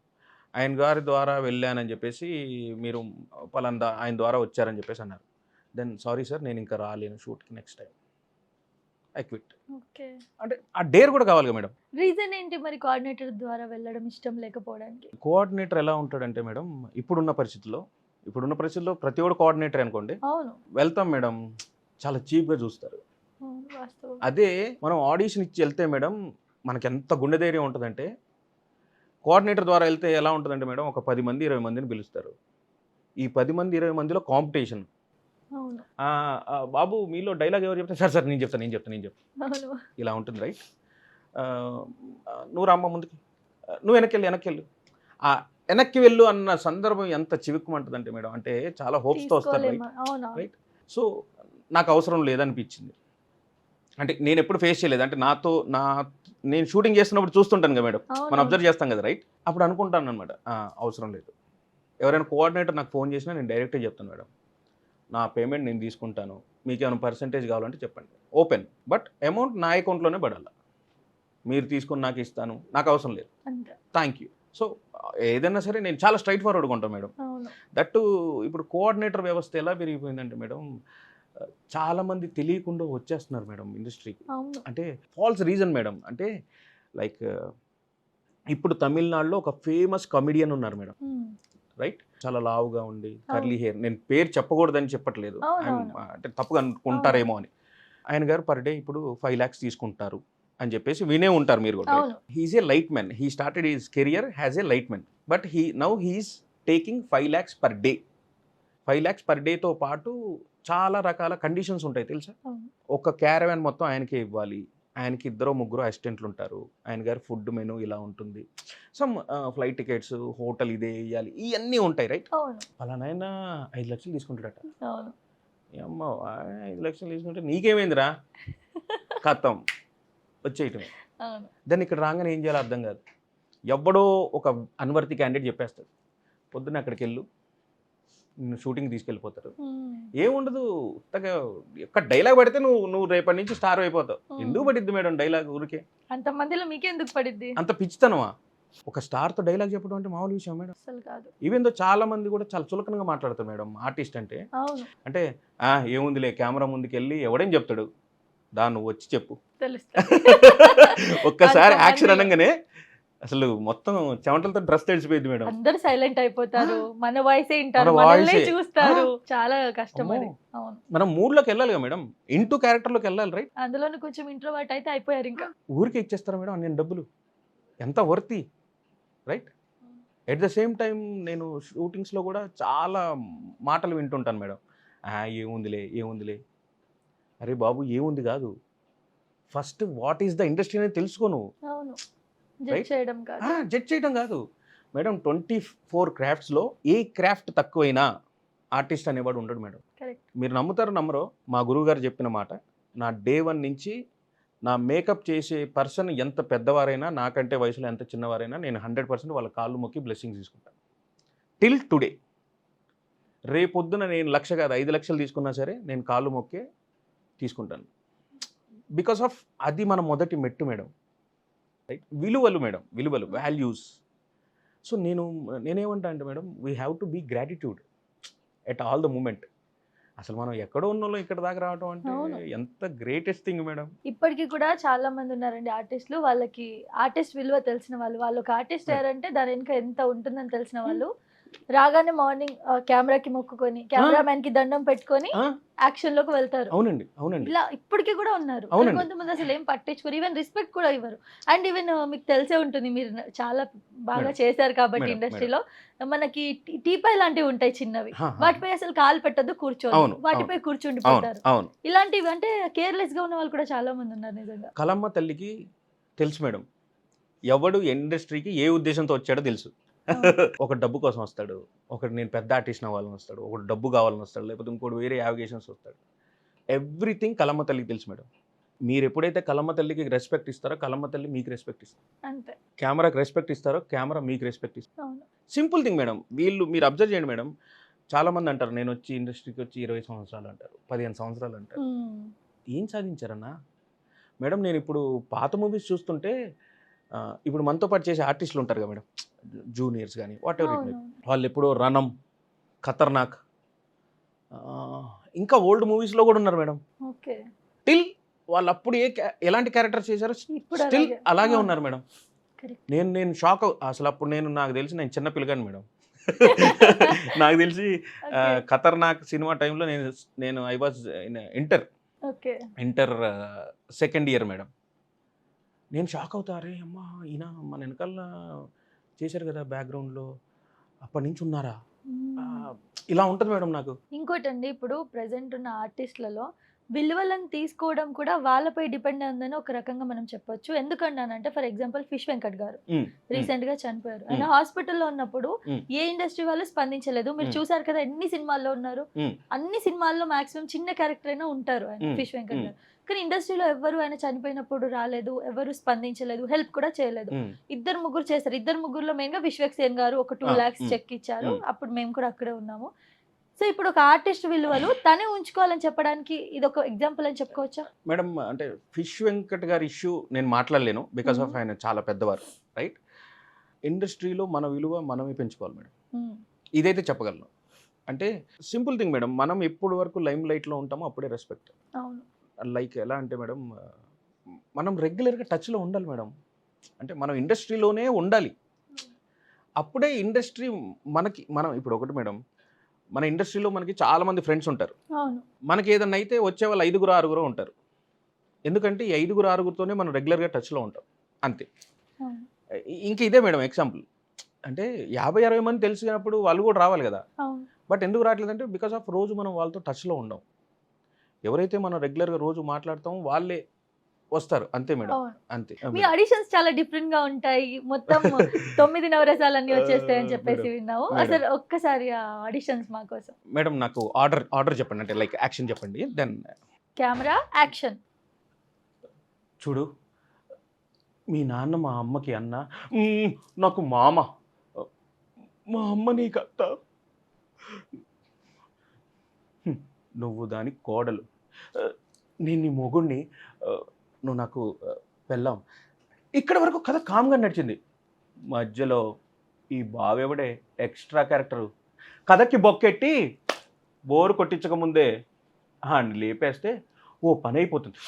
ఆయన గారి ద్వారా వెళ్ళానని చెప్పేసి మీరు పలానా ఆయన ద్వారా వచ్చారని చెప్పేసి అన్నారు. దెన్ సారీ సార్ నేను ఇంకా రాలేను షూట్కి, next time I quit. Okay. అంటే ఆ డేర్ కూడా కావాలి కదా మేడం. రీజన్ ఏంటి మరి కోఆర్డినేటర్ ద్వారా వెళ్ళడం ఇష్టం లేకపోవడానికి? కోఆర్డినేటర్ ఎలా ఉంటాడంటే మేడం, ఇప్పుడున్న పరిస్థితుల్లో ప్రతి ఒక్కడు కోఆర్డినేటర్ అనుకోండి, అవును, వెళ్తాం మేడం, చాలా చీప్గా చూస్తారు. అవును, వాస్తవం. అదే మనం ఆడిషన్ ఇచ్చి వెళ్తే మేడం, మనకి ఎంత గుండె ధైర్యం ఉంటుందంటే, కోఆర్డినేటర్ ద్వారా వెళ్తే ఎలా ఉంటుందంటే మేడం, ఒక 10 మంది 20 మందిని పిలుస్తారు, ఈ 10 మంది 20 మందిలో కాంపిటీషన్. అవును, బాబు మీలో డైలాగ్ ఎవరు చెప్తే, సార్ నేను చెప్తాను అవును. ఇలా ఉంటుంది రైట్. నువ్వు రామ్మ ముందుకి, నువ్వు వెనక్కి వెళ్ళు అన్న సందర్భం ఎంత చివుక్కుమంటుందంటే మేడం, అంటే చాలా హోప్స్తో వస్తారు రైట్. అవునా? రైట్. సో నాకు అవసరం లేదనిపించింది. అంటే నేను ఎప్పుడు ఫేస్ చేయలేదు. అంటే నేను షూటింగ్ చేస్తున్నప్పుడు చూస్తుంటాను కదా మేడం, మనం అవును. అబ్జర్వ్ చేస్తాం కదా, రైట్? అప్పుడు అనుకుంటాను అనమాట, అవసరం లేదు. ఎవరైనా కోఆర్డినేటర్ నాకు ఫోన్ చేసినా నేను డైరెక్ట్గా చెప్తాను, మేడం నా పేమెంట్ నేను తీసుకుంటాను, మీకు ఏమైనా పర్సంటేజ్ కావాలంటే చెప్పండి, ఓపెన్, బట్ అమౌంట్ నా అకౌంట్లోనే పడాలి. మీరు తీసుకొని నాకు ఇస్తాను, నాకు అవసరం లేదు, అంతే. Thank you. సో ఏదైనా సరే నేను చాలా స్ట్రైట్ ఫార్వర్డ్గా ఉంటాను మేడం. అవును. దట్టు ఇప్పుడు కోఆర్డినేటర్ వ్యవస్థ ఎలా పెరిగిపోయిందంటే మేడం, చాలామంది తెలియకుండా వచ్చేస్తున్నారు మేడం ఇండస్ట్రీకి. అవును. అంటే ఫాల్స్ రీజన్ మేడం. అంటే లైక్ ఇప్పుడు తమిళనాడులో ఒక ఫేమస్ కమెడియన్ ఉన్నారు మేడం, హ్మ్. రైట్? చాలా లావుగా ఉండి కర్లీ హెయిర్, నేను పేరు చెప్పకూడదని చెప్పట్లేదు, అవునవును. అంటే తప్పుగా అనుకుంటారేమో అని. ఆయన గారు పర్ డే ఇప్పుడు 5 lakhs తీసుకుంటారు అని చెప్పేసి వినే ఉంటారు మీరు కూడా. అవును. He's a light man, he started his career has a light man, but he's taking 5 lakhs per day. 5 lakhs per డేతో పాటు చాలా రకాల కండిషన్స్ ఉంటాయి తెలుసా. అవును. ఒక క్యారవాన్ మొత్తం ఆయనకే ఇవ్వాలి, ఆయనకి 2-3 అసిస్టెంట్లు ఉంటారు, ఆయన గారి ఫుడ్ మెనూ ఇలా ఉంటుంది, సమ్ ఫ్లైట్ టికెట్స్, హోటల్ ఇదే ఇవ్వాలి, ఇవన్నీ ఉంటాయి, రైట్? అవును. అలానైనా 5 లక్షలు తీసుకుంటాడట. అవును. అమ్మ 5 లక్షలు తీసుకుంటే నీకేమైందిరా, ఖతం వచ్చేయటమే. అవును. దాన్ని ఇక్కడ రాగానే ఏం చేయాలో అర్థం కాదు. ఎవ్వడో ఒక అన్వర్తి క్యాండిడేట్ చెప్పేస్తాడు, పొద్దున్న అక్కడికి వెళ్ళు, నిన్ను షూటింగ్ తీసుకెళ్ళిపోతారు, హ్మ్. ఏముండదు, ఉత్తగా ఒక్క డైలాగ్ పడితే నువ్వు రేపటి నుంచి స్టార్ అయిపోతావు. ఎందుకు హ్మ్. పడిద్ది మేడం డైలాగ్ ఊరికే? అంతమందిలో మీకెందుకు పడిద్ది? అంత పిచ్చితనమా? ఒక స్టార్తో డైలాగ్ చెప్పడం అంటే మామూలు విషయం మేడం. అసలు కాదు. ఈవెన్ దో చాలా మంది కూడా చాలా చులకనగా మాట్లాడతారు మేడం ఆర్టిస్ట్ అంటే. అవును. అంటే ఏముందిలే కెమెరా ముందుకు వెళ్ళి ఎవడేం చెప్తాడు, నువ్వు వచ్చి చెప్పు. తెలుస్తది. ఒక్కసారి అంతమందిలో. యాక్షన్ అనగానే అసలు మొత్తం చెమటలతో డ్రెస్ తడిసిపోయింది మేడం. అందరూ సైలెంట్ అయిపోతారు. మన వాయిసే మన ఇంటారు. మనల్నే వాయిసే చూస్తారు. చాలా కష్టం అమ్మో, అది. అవును. మనం మూడ్లోకి వెళ్ళాలి కదా మేడం, ఇంటూ క్యారెక్టర్లోకి వెళ్ళాలి, రైట్? అందులోను కొంచెం ఇంట్రోవర్ట్ అయితే అయిపోయారు ఇంకా. ఊరికే ఇచ్చేస్తారా మేడం నేను డబ్బులు, ఎంత worthy, right? At the same time నేను షూటింగ్స్లో కూడా చాలా మాటలు వింటుంటాను మేడం. ఏముందిలే ఏముందిలే, అరే బాబు ఏముంది కాదు, first what is the industry అనేది తెలుసుకో నువ్వు, అవును. Judge right? చేయడం కాదు. జడ్జ్ చేయడం కాదు మేడం. 24 క్రాఫ్ట్స్లో ఏ క్రాఫ్ట్ తక్కువైనా ఆర్టిస్ట్ అనేవాడు ఉండడు మేడం. కరెక్ట్. మీరు నమ్ముతారో నమ్మరో, మా గురువుగారు చెప్పిన మాట, నా డే 1 నుంచి నా మేకప్ చేసే పర్సన్ ఎంత పెద్దవారైనా, నాకంటే వయసులో ఎంత చిన్నవారైనా, నేను 100% వాళ్ళ కాళ్ళు మొక్కి బ్లెస్సింగ్స్ తీసుకుంటాను. Till today. రేపొద్దున నేను 1,00,000 కాదు 5 లక్షలు తీసుకున్నా సరే నేను కాళ్ళు మొక్కే తీసుకుంటాను. బికాస్ ఆఫ్ అది మన మొదటి మెట్టు మేడం, రైట్? విలువలు మేడం, విలువలు, వాల్యూస్. సో నేనేమంటా అంటే madam, we have to be gratitude at all the moment. అసలు మనం ఎక్కడో ఉన్నోళ్ళం ఇక్కడ దాకా రావడం అంటే అవును. ఎంత గ్రేటెస్ట్ థింగ్ మేడం. ఇప్పటికి కూడా చాలా మంది ఉన్నారండి ఆర్టిస్టులు. వాళ్ళకి ఆర్టిస్ట్ విలువ తెలిసిన వాళ్ళు. వాళ్ళు ఒక ఆర్టిస్ట్ అయ్యారంటే దాని వెనుక ఎంత ఉంటుందని తెలిసిన వాళ్ళు. రాగానే మార్నింగ్ కెమెరాకి మొక్కుకొని, కెమెరామ్యాన్‌కి దండం పెట్టుకొని యాక్షన్‌లోకి వెళ్తారు. అవునండి, అవునండి, ఇలా ఇప్పటికి కూడా ఉన్నారు. కానీ అవునండి. కొంతమంది అసలు ఏం పట్టించుకోరు. ఈవెన్ రెస్పెక్ట్ కూడా ఇవ్వరు. అండ్ ఈవెన్ మీకు తెలిసే ఉంటుంది. మీరు చాలా బాగా మేడం, చేశారు కాబట్టి మేడం, ఇండస్ట్రీలో మనకి టీపాయ్ లాంటివి ఉంటాయి చిన్నవి. హా, హా. వాటిపై అసలు కాలు పెట్టొద్దు, కూర్చోద్దు. అవును, వాటిపై అవును, కూర్చుండిపోతారు. అవును. ఇలాంటివి అంటే కేర్‌లెస్‌గా ఉన్న వాళ్ళు కూడా చాలా మంది ఉన్నారు నిజంగా. కలమ్మ తల్లికి తెలుసు మేడం, ఎవడు ఇండస్ట్రీకి ఏ ఉద్దేశంతో వచ్చాడో తెలుసు. అవును. ఒక డబ్బు కోసం వస్తాడు, ఒకటి నేను పెద్ద ఆర్టిస్ట్ అవ్వాలని వస్తాడు, ఒకటి డబ్బు కావాలని వస్తాడు, లేకపోతే ఇంకోటి వేరే యావిగేషన్స్ వస్తాడు. ఎవ్రీథింగ్ కలమ్మ తల్లికి తెలుసు మేడం. మీరు ఎప్పుడైతే కలమ్మ తల్లికి రెస్పెక్ట్ ఇస్తారో కలమ్మ తల్లి మీకు రెస్పెక్ట్ ఇస్తారు. అంతే. కెమెరాకి రెస్పెక్ట్ ఇస్తారో కెమెరా మీకు రెస్పెక్ట్ ఇస్తారు. అవును. Simple thing madam. మీరు అబ్జర్వ్ చేయండి మేడం, చాలామంది అంటారు నేను వచ్చి ఇండస్ట్రీకి వచ్చి 20 సంవత్సరాలు అంటారు, 15 సంవత్సరాలు అంటారు. హ్మ్. ఏం సాధించారన్నా మేడం? నేను ఇప్పుడు పాత మూవీస్ చూస్తుంటే ఇప్పుడు మనతో పాటు చేసే ఆర్టిస్టులు ఉంటారు కదా మేడం, జూనియర్స్ కానీ వాట్ ఎవర్ ఇట్ మే, అవునవును. వాళ్ళు ఎప్పుడో రణం, ఖతర్నాక్, ఇంకా ఓల్డ్ మూవీస్లో కూడా ఉన్నారు మేడం. ఓకే. టిల్ వాళ్ళు అప్పుడు ఎలాంటి క్యారెక్టర్ చేశారో ఇప్పుడు స్టిల్ అలాగే. అలాగే అవును. ఉన్నారు మేడం. కరెక్ట్. నేను షాక్. అసలు అప్పుడు నాకు తెలిసి నేను చిన్న పిల్లగాని మేడం. నాకు తెలిసి ఓకే. ఖతర్నాక్ సినిమా టైంలో నేను I was inter okay. Second year madam. నేను షాక్ అవుతా, అరే అమ్మా ఈయన మన వెనకాల చేశారు కదా బ్యాక్గ్రౌండ్లో, అప్పటి నుంచి ఉన్నారా, హ్మ్. ఇలా ఉంటుంది మేడం నాకు. ఇంకోటండి ఇప్పుడు ప్రెజెంట్ ఉన్న ఆర్టిస్ట్‌లలో విలువలను తీసుకోవడం కూడా వాళ్ళపై డిపెండ్ అయిందని ఒక రకంగా మనం చెప్పొచ్చు. ఎందుకన్నానంటే ఫర్ ఎగ్జాంపుల్ 'ఫిష్ వెంకట్' గారు హ్మ్. రీసెంట్‌గా చనిపోయారు. ఆయన హ్మ్. హాస్పిటల్‌లో ఉన్నప్పుడు హ్మ్. ఏ ఇండస్ట్రీ వాళ్ళు స్పందించలేదు. మీరు హ్మ్. చూసారు కదా ఎన్ని సినిమాల్లో ఉన్నారు. హ్మ్. అన్ని సినిమాల్లో మాక్సిమం చిన్న క్యారెక్టర్ అయినా ఉంటారు ఆయన హ్మ్. 'ఫిష్ వెంకట్' హ్మ్. గారు. కానీ ఇండస్ట్రీలో ఎవ్వరు ఆయన చనిపోయినప్పుడు రాలేదు. ఎవరు స్పందించలేదు. హెల్ప్ కూడా చేయలేదు. హ్మ్. ఇద్దరు ముగ్గురు చేశారు. ఇద్దరు ముగ్గురులో మెయిన్‌గా విశ్వక్సేన్ గారు ఒక 2 ఆ! లాక్స్ హ్మ్. చెక్ ఇచ్చారు. హ్మ్. అప్పుడు మేము కూడా అక్కడే ఉన్నాము. సో, ఇప్పుడు ఒక ఆర్టిస్ట్ విలువలు తనే ఉంచుకోవాలని చెప్పడానికి ఇదొక ఎగ్జాంపుల్ అని చెప్పుకోవచ్చా? మేడం అంటే 'ఫిష్ వెంకట్' గారి ఇష్యూ నేను మాట్లాడలేను. బికాస్ హ్మ్. ఆఫ్ ఆయన చాలా పెద్దవారు. రైట్? ఇండస్ట్రీలో మన విలువ మనమే పెంచుకోవాలి మేడం. హ్మ్. ఇదైతే చెప్పగలను. అంటే సింపుల్ థింగ్ మేడం. మనం ఎప్పటి వరకు లైమ్ లైట్‌లో ఉంటామో అప్పుడే రెస్పెక్ట్. అవును. లైక్ ఎలా అంటే మేడం మనం రెగ్యులర్‌గా టచ్‌లో ఉండాలి మేడం. అంటే మనం ఇండస్ట్రీలోనే ఉండాలి. అప్పుడే ఇండస్ట్రీ మనం ఇప్పుడు ఒకటి మేడం. మన ఇండస్ట్రీలో మనకి చాలా మంది ఫ్రెండ్స్ ఉంటారు. అవును. మనకి ఏదన్నా అయితే వచ్చేవాళ్ళు ఐదుగురో, ఆరుగురో ఉంటారు. ఎందుకంటే ఈ ఐదుగురు, ఆరుగురితోనే మనం రెగ్యులర్‌గా టచ్‌లో ఉంటాం. అంతే. అవును. ఇంక ఇదే మేడం ఎగ్జాంపుల్. అంటే 50, 60 మంది తెలిసినప్పుడు వాళ్ళు కూడా రావాలి గదా! అవును. బట్ ఎందుకు రావట్లేదంటే బికాస్ ఆఫ్ రోజు మనం వాళ్ళతో టచ్‌లో ఉండం. ఎవరైతే మనం రెగ్యులర్‌గా రోజు మాట్లాడతామో వాళ్ళే వస్తారు. అంతే మేడం. అవును. అంతే. మీ మేడం. ఆడిషన్స్ చాలా డిఫరెంట్‌గా ఉంటాయి. మొత్తం 9 నవరసాలన్నీ వచ్చేస్తాయని మేడం. చెప్పేసి విన్నాము. మేడం. అసలు ఒక్కసారి ఆ ఆడిషన్స్ మా కోసం. మేడం నాకు ఆర్డర్ చెప్పండి. అంటే లైక్ యాక్షన్ చెప్పండి. Then camera, action. చూడు మీ నాన్న మా అమ్మకి అన్న. హ్మ్. నాకు మామ. మా అమ్మ నీకత్త. హ్మ్. నువ్వు దాని కోడలు. నేను నీ మొగుడిని. నువ్వు నాకు పెళ్ళాం. ఇక్కడి వరకు కథ కామ్‌గా నడిచింది. మధ్యలో ఈ బావెవడే ఎక్స్‌ట్రా క్యారెక్టరు. కథకి బొక్కెట్టి బోర్ కొట్టించక ముందే ఆడిని లేపేస్తే ఓ పనైపోతుంది.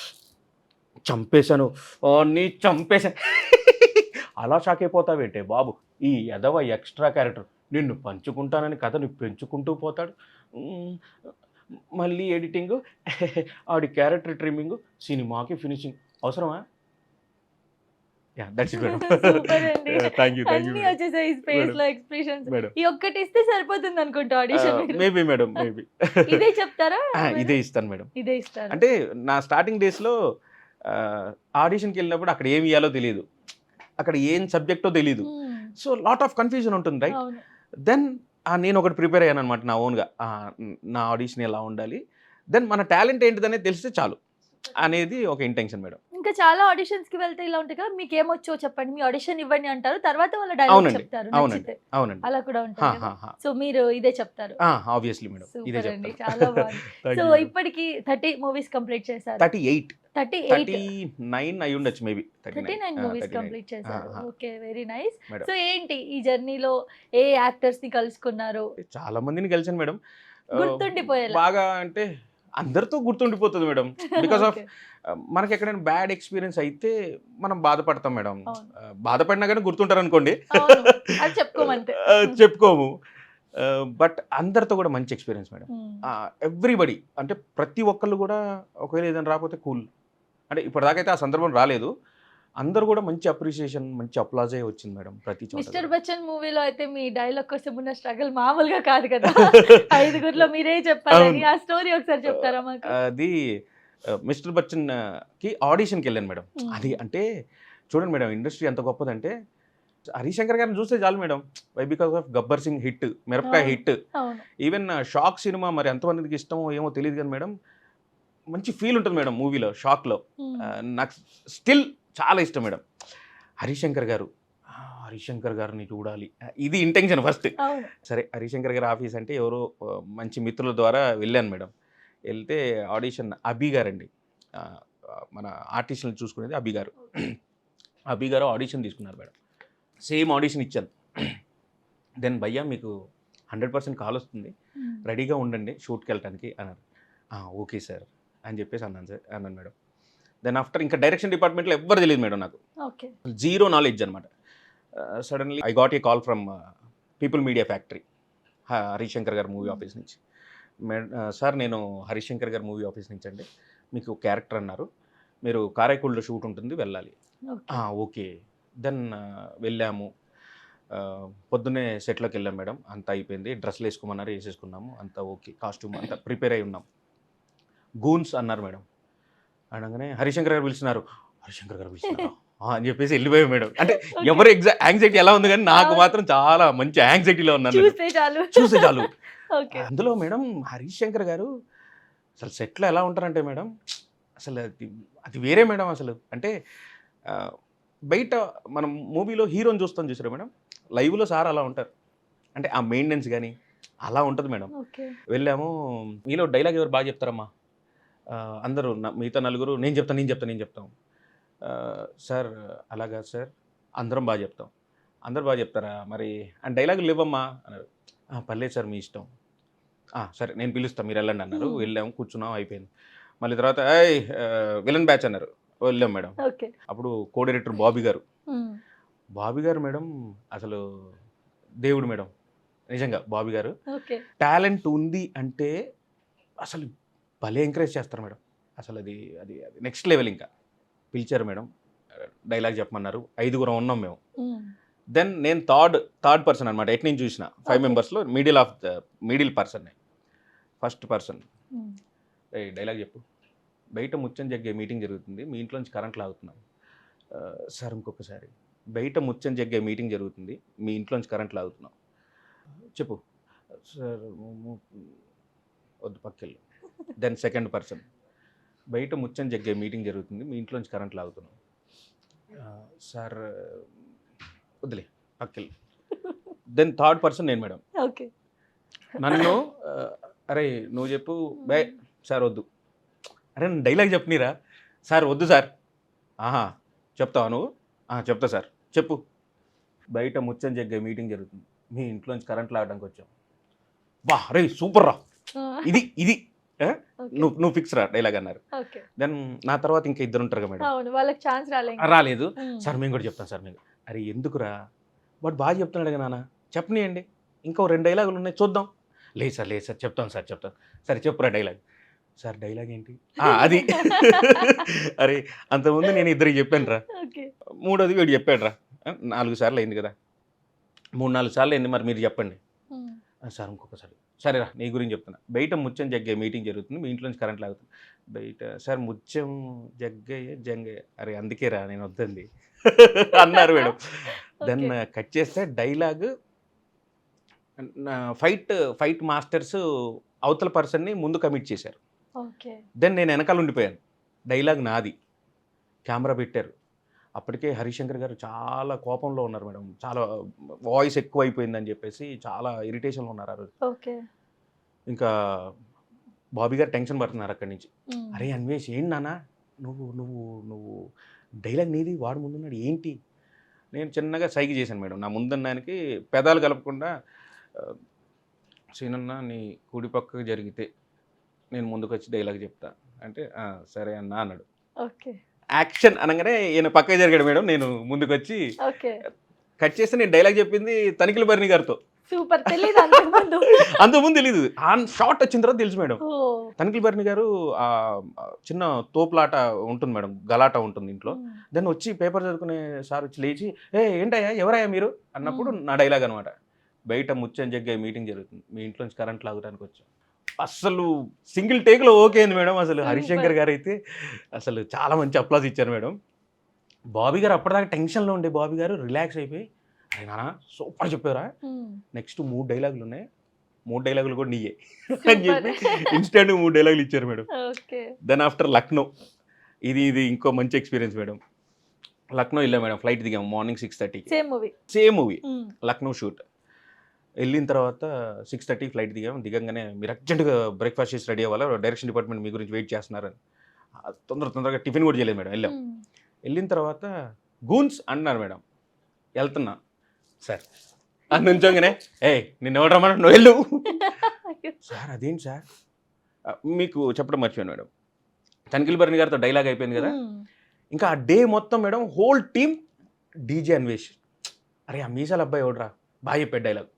చంపేశాను. ఆడిని చంపేశా. అలా షాక్ అయిపోతావేంటే బాబు! ఈ ఎదవ ఎక్స్‌ట్రా క్యారెక్టర్. నిన్ను పంచుకుంటానని కథని పెంచుకుంటూ పోతాడు. హ్మ్. మళ్ళీ ఎడిటింగు, ఆడి క్యారెక్టర్ ట్రిమ్మింగు, సినిమాకి ఫినిషింగ్. అవసరమా? Yeah! That's it madam. Super అండి. Thank you. థాంక్ యూ అన్నీ మేడం. వచ్చేసాయి మేడం. స్పేస్‌లో ఎక్స్‌ప్రెషన్స్. మేడం. ఈ ఒక్కటి ఇస్తే సరిపోతుందనుకుంటా ఆడిషన్ మీరు. Maybe madam. మేబీ. ఇదే చెప్తారా ఇదే వేరే? ఇస్తాను మేడం. ఇదే ఇస్తారు. అంటే నా స్టార్టింగ్ డేస్‌లో ఆడిషన్‌కెళ్ళినప్పుడు అక్కడ ఏమి ఇయ్యాలో తెలీదు. అక్కడ ఏం సబ్జెక్టో తెలీదు. హ్మ్. సో, లాట్ ఆఫ్ కన్‌ఫ్యూజన్ ఉంటుంది రైట్? అవును. దెన్ నేనొకటి ప్రిపేర్ అయ్యాననమాట నా ఓన్‌గా. నా ఆడిషన్ ఎలా ఉండాలి? దెన్ మన టాలెంట్ ఏంటిదనేది తెలిస్తే చాలు అనేది ఒక ఇంటెన్షన్ మేడం. ఇంకా చాలా ఆడిషన్స్‌కి వెళ్తే ఇలా ఉంటాయి కదా! మీకేమొచ్చో చెప్పండి. మీ ఆడిషన్ ఇవ్వండి అంటారు. తర్వాత వాళ్ళ డైలాగ్ అవునండి. చెప్తారు అవునండి. నచ్చితే. అవునండి. అలా కూడా హా! ఉంటది కదా! హా! హా! సో, మీరు ఇదే చెప్తారు. Obviously madam. ఇదే సూపర్ అండి. చెప్తాను. చాలా బాగుంది. So, thank you madam. ఇప్పటికి 30 మూవీస్ కంప్లీట్ చేశారు. 38, 38, 39 అయ్యుండొచ్చు మేబీ. 39 39 మూవీస్ 39 కంప్లీట్ చేశారు. ఆ! Okay. Very nice. Madam. So, ఏంటి ఈ జర్నీలో ఏ యాక్టర్స్‌ని కలుసుకున్నారు? చాలా మందిని కలిసాను మేడం. ఆహ్, గుర్తుండిపోయేలా. బాగా అంటే అందరితో గుర్తుండిపోతుంది మేడం. Because of okay. మనకెక్కడైనా బ్యాడ్ ఎక్స్‌పీరియన్స్ అయితే మనం బాధపడతాం మేడం. అవును. బాధపడినా గాని గుర్తుంటారనుకోండి. అవును. అది చెప్పుకోమంతే. చెప్పుకోము. బట్ అందరితో కూడా మంచి ఎక్స్‌పీరియన్స్ మేడం. హ్మ్. ఎవ్రీబడీ అంటే ప్రతి ఒక్కళ్ళు కూడా ఒకవేళ ఏదైనా రాకపోతే కూల్. అంటే ఇప్పటిదాకైతే ఆ సందర్భం రాలేదు. అందరూ కూడా మంచి అప్రిషియేషన్, మంచి అప్లాజే వచ్చింది మేడం ప్రతి చోట 'మిస్టర్ కూడా. బచ్చన్' మూవీలో అయితే మీ డైలాగ్ కోసం ఉన్న స్ట్రగల్ మామూలుగా కాదు కదా! ఐదుగురిలో మీరే చెప్పాలని. అవును. ఆ స్టోరీ ఒకసారి చెప్తారా మాకు? అది 'మిస్టర్ బచ్చన్‌కి' ఆడిషన్‌కెళ్ళాను మేడం. హ్మ్. అది అంటే చూడండి మేడం ఇండస్ట్రీ ఎంత గొప్పదంటే, హరీశ్శంకర్ గారిని చూస్తే చాలు madam. Why because of 'Gabbar Singh' hit, 'మిరపకాయ' అవును. హిట్. అవును. ఈవెన్ 'షాక్' సినిమా మరి ఎంతమందికి ఇష్టమో ఏమో తెలీదు గానీ మేడం, మంచి ఫీల్ ఉంటుంది మేడం మూవీలో 'షాక్‌లో.' హ్మ్. నాకు స్టిల్ చాలా ఇష్టం మేడం. హరీశ్శంకర్ గారు. హరీశ్శంకర్ గారిని చూడాలి. ఇది ఇంటెన్షన్ ఫస్ట్. అవును. సరే హరీశ్శంకర్ గారి ఆఫీస్ అంటే ఎవరో మంచి మిత్రుల ద్వారా వెళ్ళాను మేడం. ఎళ్తే ఆడిషన్ అభి గారండి. ఆహ్, మన ఆర్టిస్ట్‌లని చూసుకునేది అభి గారు. అభి గారు ఆడిషన్ తీసుకున్నారు మేడం. సేమ్ ఆడిషన్ ఇచ్చాను. దెన్ భయ్యా మీకు 100% కాలొస్తుంది. హ్మ్. రెడీగా ఉండండి షూట్‌కెళ్ళటానికి అన్నారు. ఓకే సార్ అని చెప్పేసి అన్నాను మేడం. దెన్ ఆఫ్టర్ ఇంకా డైరెక్షన్ డిపార్ట్మెంట్‌లో ఎవ్వరు తెలీదు మేడం నాకు. ఓకే. జీరో నాలెడ్జ్ అనమాట. Suddenly I got a call from people media factory. Harish Shankar గారి మూవీ హ్మ్. ఆఫీస్ నుంచి. సార్ నేను హరీశ్శంకర్ గారి మూవీ ఆఫీస్ నుంచి అండి. మీకు క్యారెక్టర్ అన్నారు. మీరు కారైకూడలో షూట్ ఉంటుంది వెళ్ళాలి. ఓకే. ఓకే. దెన్ వెళ్ళాము. పొద్దున్నే సెట్‌లోకెళ్ళాం మేడం. అంతా అయిపోయింది. డ్రెస్సులేసుకోమన్నారు ఏసేసుకున్నాము. అంతా ఓకే. కాస్ట్యూమ్ అంతా ప్రిపేర్ అయ్యి ఉన్నాం. గూన్స్ అన్నారు మేడం. అనగానే హరిశంకర్ గారు పిలుస్తున్నారు. హరిశంకర్ గారు పిలుస్తున్నారా? అని చెప్పేసి వెళ్ళిపోయాం మేడం. అంటే ఓకే. ఎవరు యాంగ్జైటీ ఎలా ఉంది కానీ నాకు అవును. మాత్రం చాలా మంచి యాంగ్జైటీలో ఉన్నాను మేడం. చూస్తే చాలు. చూస్తే చాలు. ఓకే. అందులో మేడం హరిశంకర్ గారు అసలు సెట్‌లో ఎలా ఉంటారంటే మేడం, అసలు అది వేరే మేడం అసలు. అంటే బయట మనం మూవీలో హీరోని చూస్తాం చూసారా మేడం, లైవ్‌లో సార్ అలా ఉంటారు. అంటే ఆ మెయింటెనెన్స్ గాని అలా ఉంటది మేడం. ఓకే. వెళ్ళాము. మీలో డైలాగ్ ఎవరు బాగా చెప్తారమ్మా? అందరూ మిగతా నలుగురు నేను చెప్తాం. సార్ అలాగా సార్ అందరం బాగా చెప్తాం. అందరూ బాగా చెప్తారా? మరి డైలాగులు లేవమ్మా అన్నారు. పర్లేదు సార్ మీ ఇష్టం. సరే నేను పిలుస్తాను మీరెళ్ళండి అన్నారు. హ్మ్. వెళ్ళాము, కూర్చున్నాం, అయిపోయింది. మళ్ళీ తర్వాత విలన్ బ్యాచ్ అన్నారు. వెళ్ళాం మేడం. ఓకే. అప్పుడు కో డైరెక్టర్ బాబీ గారు. హ్మ్. బాబీ గారు మేడం అసలు దేవుడు మేడం. నిజంగా బాబీ గారు. ఓకే. టాలెంట్ ఉంది అంటే అసలు భలే ఎంకరేజ్ చేస్తారు మేడం. అసలు అది అది అది నెక్స్ట్ లెవెల్ ఇంకా. పిలిచారు మేడం. డైలాగ్ చెప్పమన్నారు. ఐదుగురం ఉన్నాం మేము. హ్మ్. దెన్ నేను థర్డ్ పర్సన్ అనమాట. ఎటు నుంచి చూసినా 5 ఓకే. మెంబర్స్‌లో మిడిల్ పర్సన్. First person. హ్మ్. ఏయ్ డైలాగ్ చెప్పు. బయట ముచ్చం జగ్గే మీటింగ్ జరుగుతుంది. మీ ఇంట్లో నుంచి కరెంట్ లాగుతున్నాం. సార్ ఇంకొకసారి. బయట ముచ్చం జగ్గే మీటింగ్ జరుగుతుంది. మీ ఇంట్లో నుంచి కరెంట్ లాగుతున్నాం. చెప్పు. సార్ వద్దు పక్కెళ్ళు. Then second person. బయట ముచ్చం జగ్గే మీటింగ్ జరుగుతుంది. మీ ఇంట్లో నుంచి కరెంట్ లాగుతున్నాం. సార్ వద్దులే పక్కెళ్ళు. దెన్ థర్డ్ పర్సన్ నేను మేడం. ఓకే. నన్ను అరే నువ్వు చెప్పు. సార్ వద్దు. అరే నన్ను డైలాగ్ చెప్పనీరా. సార్ వద్దు సార్. ఆహా చెప్తావా నువ్వు? చెప్తా సార్. చెప్పు. బయట ముచ్చం జగ్గే మీటింగ్ జరుగుతుంది. మీ ఇంట్లోంచి కరెంట్ లాగడానికి వచ్చాం. వా రే సూపర్ రా. ఇది ఇది ఓకే. నువ్వు ఫిక్స్ రా డైలాగ్ అన్నారు. ఓకే. దెన్ నా తర్వాత ఇంకా ఇద్దరు ఉంటారు కదా మేడం. అవును. వాళ్ళకి ఛాన్స్ రాలేదు. హ్మ్. సార్ మేము కూడా చెప్తాం సార్ మేము. అరే ఎందుకురా వాడు బాగా చెప్తున్నాడు కదా నాన్న చెప్పనీయండి. ఇంకో 2 డైలాగులు ఉన్నాయి చూద్దాం. లేదు సార్ చెప్తాను. సరే చెప్పురా డైలాగ్. సార్ డైలాగ్ ఏంటి? అది. అరే అంతకుముందు నేను ఇద్దరికి చెప్పాను రా. ఓకే. మూడోది వీడు చెప్పాడు రా. 4 సార్లు అయింది కదా. 3-4 సార్లు అయింది మరి మీరు చెప్పండి. హ్మ్. సార్ ఇంకొకసారి. సరేరా నీ గురించి చెప్తున్నా. బయట ముత్యం జగ్గే మీటింగ్ జరుగుతుంది. మీ ఇంట్లో నుంచి కరెంట్ లాగుతుంది. బయట సార్ ముత్యం జంగయ్య అరే అందుకే రా నేను వద్దంది అన్నారు మేడం. Then okay. కట్ చేస్తే డైలాగ్ ఫైట్ మాస్టర్స్ అవతల పర్సన్ని ముందు కమిట్ చేశారు. ఓకే. దెన్ నేను వెనకాల ఉండిపోయాను. డైలాగ్ నాది. కెమెరా పెట్టారు. అప్పటికే హరిశంకర్ గారు చాలా కోపంలో ఉన్నారు మేడం. చాలా వాయిస్ ఎక్కువైపోయిందని చెప్పేసి చాలా ఇరిటేషన్‌లో ఉన్నారు ఆ రోజు. ఓకే. ఇంకా బాబీ గారు టెన్షన్ పడుతున్నారు అక్కడి నుంచి. హ్మ్. అరే అన్వేష్ ఏంటి నాన్న నువ్వు నువ్వు నువ్వు డైలాగ్ నీది వాడు ముందున్నాడు ఏంటి? నేను చిన్నగా సైగ చేశాను మేడం. నా ముందున్నానికి పెదాలు కలపకుండా సీనన్న నీ కుడి పక్కకు జరిగితే నేను ముందుకొచ్చి డైలాగ్ చెప్తా అంటే సరే అన్న అన్నాడు. ఓకే. యాక్షన్ అనగానే ఈయన పక్కకి జరిగాడు మేడం. నేను ముందుకొచ్చి ఓకే. కట్ చేస్తే నేను డైలాగ్ చెప్పింది తనిఖీల భరణి గారితో. సూపర్. తెలీదా అంతకుముందు? అంతకుముందు తెలీదు. ఆన్ షాట్ వచ్చిన తర్వాత తెలుసు మేడం. ఓహ్! తనిఖీల భరణి గారు చిన్న తోపులాట ఉంటుంది మేడం. గలాట ఉంటుంది ఇంట్లో. హ్మ్. దాన్ని వచ్చి పేపర్ చదువుకునే సార్ వచ్చి లేచి ఏంటయ్యా ఎవరయ్యా మీరు అన్నప్పుడు నా డైలాగ్ అనమాట. బయట ముచ్చం జగ్గే మీటింగ్ జరుగుతుంది. మీ ఇంట్లోంచి కరెంట్ లాగడానికి వచ్చాం. అస్సలు సింగిల్ టేక్‌లో ఓకే అయింది మేడం. అసలు హరిశంకర్ గారు అయితే అసలు చాలా మంచి అప్లాజ్ ఇచ్చారు మేడం. బాబీ గారు అప్పటిదాకా టెన్షన్‌లో ఉండే బాబీ గారు రిలాక్స్ అయిపోయి అరే నాన్న సూపర్ చెప్పావురా. హ్మ్. నెక్స్ట్ 3 డైలాగులు ఉన్నాయి. 3 డైలాగులు కూడా నీయే అని సూపర్. చెప్పి ఇన్‌స్టాంట్‌గా 3 డైలాగులు ఇచ్చారు madam. Okay. Then after Lucknow. ఇది ఇంకో మంచి ఎక్స్‌పీరియన్స్ మేడం. లక్నో వెళ్ళాం మేడం. ఫ్లైట్ దిగాము మార్నింగ్ 6:30కి. Same movie. Same movie. Hmm. Lucknow shoot. వెళ్ళిన తర్వాత 6:30కి ఫ్లైట్ దిగాము. దిగంగానే మీరు అర్జెంట్‌గా బ్రేక్‌ఫాస్ట్ చేసి రెడీ అవ్వాలి. డైరెక్షన్ డిపార్ట్మెంట్ మీ గురించి వెయిట్ చేస్తున్నారని. తొందరగా టిఫిన్ కూడా చేయలేదు మేడం. వెళ్ళాం. హ్మ్. వెళ్ళిన తర్వాత గూన్స్ అన్నారు మేడం. వెళ్తున్నా సార్ అది నుంచోగానే నిన్ను ఎవరు రమ్మన్నా నువ్వు వెళ్ళు సార్ అదేంటి సార్ మీకు చెప్పడం మర్చిపోయాను మేడం. తనిఖీల భరణి గారితో డైలాగ్ అయిపోయింది కదా. హ్మ్. ఇంకా ఆ డే మొత్తం madam whole team DJ Anvesh అరే ఆ మీసాల అబ్బాయి ఎవడరా బాగా చెప్పాడు డైలాగ్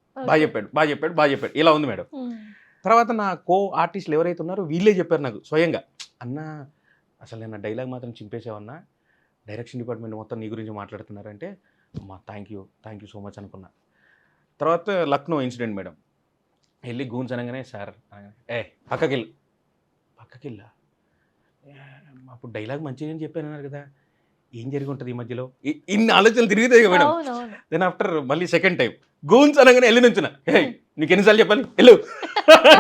బాగా చెప్పాడు ఇలా ఉంది మేడం. హ్మ్. తర్వాత నా కో ఆర్టిస్టులు ఎవరైతే ఉన్నారో వీళ్ళే చెప్పారు నాకు స్వయంగా. అన్న అసలు నేను డైలాగ్ మాత్రం చింపేసావన్నా. డైరెక్షన్ డిపార్ట్మెంట్ మొత్తం నీ గురించి మాట్లాడుతున్నారంటే అమ్మా థ్యాంక్ యూ సో మచ్ అనుకున్నా. తర్వాత లక్నో ఇన్సిడెంట్ మేడం. వెళ్ళి గూన్స్ అనగానే సార్ పక్కకెళ్ళు అప్పుడు డైలాగ్ మంచిగా అని చెప్పాను అన్నారు కదా, ఏం జరిగి ఉంటుంది ఈ మధ్యలో, ఇన్ని ఆలోచనలు తిరుగుతాయి కదా మేడం. అవునవును. దెన్ ఆఫ్టర్ మళ్ళీ సెకండ్ టైం గూన్స్ అనగానే వెళ్ళి నుంచున్నా, హే నీకు ఎన్నిసార్లు చెప్పాలి వెళ్ళు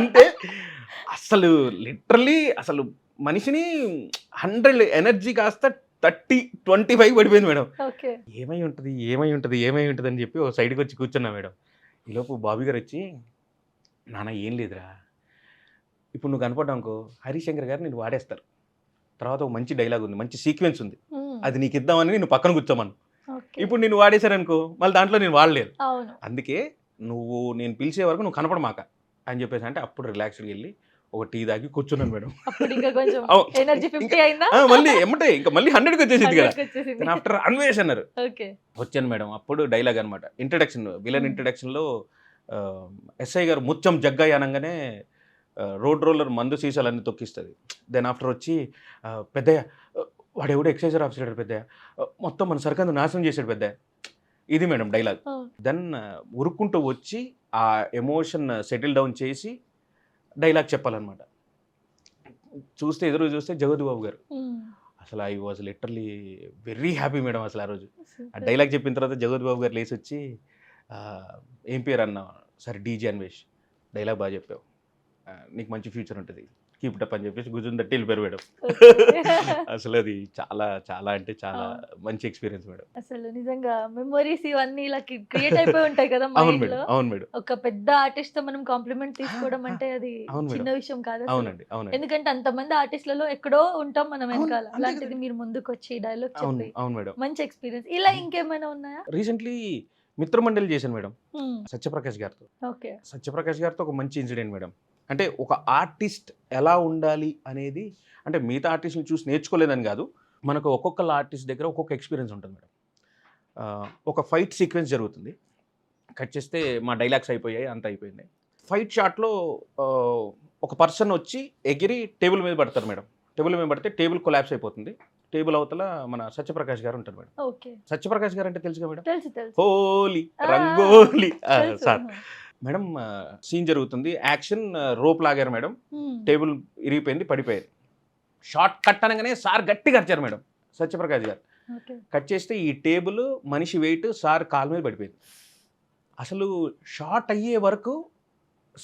అంటే అసలు లిటరల్లీ అసలు మనిషిని 100 ఎనర్జీ కాస్త 25 పడిపోయింది మేడం. ఓకే. ఏమై ఉంటుంది అని చెప్పి ఒక సైడ్కి వచ్చి కూర్చున్నా మేడం. ఈలోపు బాబీ గారు వచ్చి, నాన్న ఏం లేదురా, ఇప్పుడు నువ్వు కనపడ్డావు అనుకో హరిశంకర్ గారు నేను వాడేస్తారు, తర్వాత ఒక మంచి డైలాగ్ ఉంది, మంచి సీక్వెన్స్ ఉంది, అది నీకు ఇద్దామని నేను పక్కన కూర్చోమను. ఓకే. ఇప్పుడు నేను వాడేశారనుకో మళ్ళీ దాంట్లో నేను వాడలేదు, అవును. అందుకే నువ్వు నేను పిలిచే వరకు నువ్వు కనపడమాక అని చెప్పేసి అంటే అప్పుడు రిలాక్స్డ్గా వెళ్ళి ఒక టీ తాగి కూర్చున్నాను మేడం. అప్పుడు ఇంకా కొంచెం అవును. ఎనర్జీ 50 అయిందా? మళ్ళీ ఎమ్మటే ఇంకా మళ్ళీ 100కి వచ్చేసింది కదా. 100కి వచ్చేసింది. ఆఫ్టర్ అన్వేష్ అన్నారు, ఓకే. వచ్చాను మేడం. అప్పుడు డైలాగ్ అనమాట, ఇంట్రడక్షన్, విలన్ ఇంట్రడక్షన్లో ఎస్ఐ గారు ముత్యం జగ్గాయి అనగానే రోడ్ రోలర్ మందు సీసాలన్నీ తొక్కిస్తుంది. దెన్ ఆఫ్టర్ వచ్చి పెద్దయ్య వాడెవడో ఎక్సైజర్ ఆఫీసర్ పెద్దయ్య, మొత్తం మన సరికందు నాశనం చేశాడు పెద్దయ్య, ఇది మేడం డైలాగ్. దెన్ ఉరుక్కుంటూ వచ్చి ఆ ఎమోషన్ సెటిల్ డౌన్ చేసి డైలాగ్ చెప్పాలన్నమాట. ఎదురు చూస్తే జగత్ బాబు గారు. అసలు I was literally very happy madam. అసలు ఆ రోజు ఆ డైలాగ్ చెప్పిన తర్వాత జగత్ బాబు గారు లేచి వచ్చి, ఏం పేరు అన్న, సరే డీజే అన్వేష్, డైలాగ్ బాగా చెప్పావు, నీకు మంచి ఫ్యూచర్ ఉంటుంది, కీప్ ఇట్ అప్ అని చెప్పేసి గుజుని తట్టి వెళ్ళిపోయారు మేడం. అసలు అది చాలా చాలా అంటే చాలా మంచి ఎక్స్పీరియన్స్ మేడం. అసలు నిజంగా మెమొరీస్ ఇవన్నీ ఇలా క్రియేట్ అయిపోయి ఉంటాయి కదా అవును మైండ్ మేడం, లో. అవును మేడం, ఒక పెద్ద ఆర్టిస్ట్ తో మనం కాంప్లిమెంట్ తీసుకోవడం అంటే అది అవును చిన్న మేడం, విషయం కాదు అసలు. అవునండి, అవునండి, ఎందుకంటే అంతమంది ఆర్టిస్టులలో ఎక్కడో ఉంటాం మనం అవును, వెనకాల, అంతే అలాంటిది కదండి. మీరు ముందుకు వచ్చి డైలాగ్ అవును, చెప్పి అవును మేడం. మంచి ఎక్స్పీరియన్స్. ఇలా ఇంకేమైనా ఉన్నాయా? రీసెంట్లీ మిత్రమండలి చేశాను మేడం సత్యప్రకాష్ గారితో. ఓకే. సత్యప్రకాష్ గారితో ఒక మంచి ఇన్సిడెంట్ మేడం. అంటే ఒక ఆర్టిస్ట్ ఎలా ఉండాలి అనేది, అంటే మిగతా ఆర్టిస్ట్ని చూసి నేర్చుకోలేదని కాదు, మనకు ఒక్కొక్క ఆర్టిస్ట్ దగ్గర ఒక్కొక్క ఎక్స్పీరియన్స్ ఉంటుంది మేడం. ఒక ఫైట్ సీక్వెన్స్ జరుగుతుంది, కట్ చేస్తే మా డైలాగ్స్ అయిపోయాయి, అంత అయిపోయింది. ఫైట్ షాట్లో ఒక పర్సన్ వచ్చి ఎగిరి టేబుల్ మీద పడతారు మేడం. టేబుల్ మీద పడితే టేబుల్ కొలాప్స్ అయిపోతుంది. టేబుల్ అవతల మన సత్యప్రకాష్ గారు ఉంటారు మేడం. ఓకే. సత్యప్రకాష్ గారు అంటే తెలుసుగా మేడం, తెలుసు తెలుసు. హోలీ రంగోలీ తెలుసు. సార్. మేడం సీన్ జరుగుతుంది, యాక్షన్, రోప్ లాగారు మేడం, టేబుల్ ఇరిగిపోయింది, పడిపోయారు. షార్ట్ కట్ అనగానే సార్ గట్టిగా అరిచారు మేడం సత్యప్రకాష్ గారు. ఓకే. కట్ చేస్తే ఈ టేబుల్ మనిషి వెయిట్ సార్ కాలు మీద పడిపోయింది. అసలు షార్ట్ అయ్యే వరకు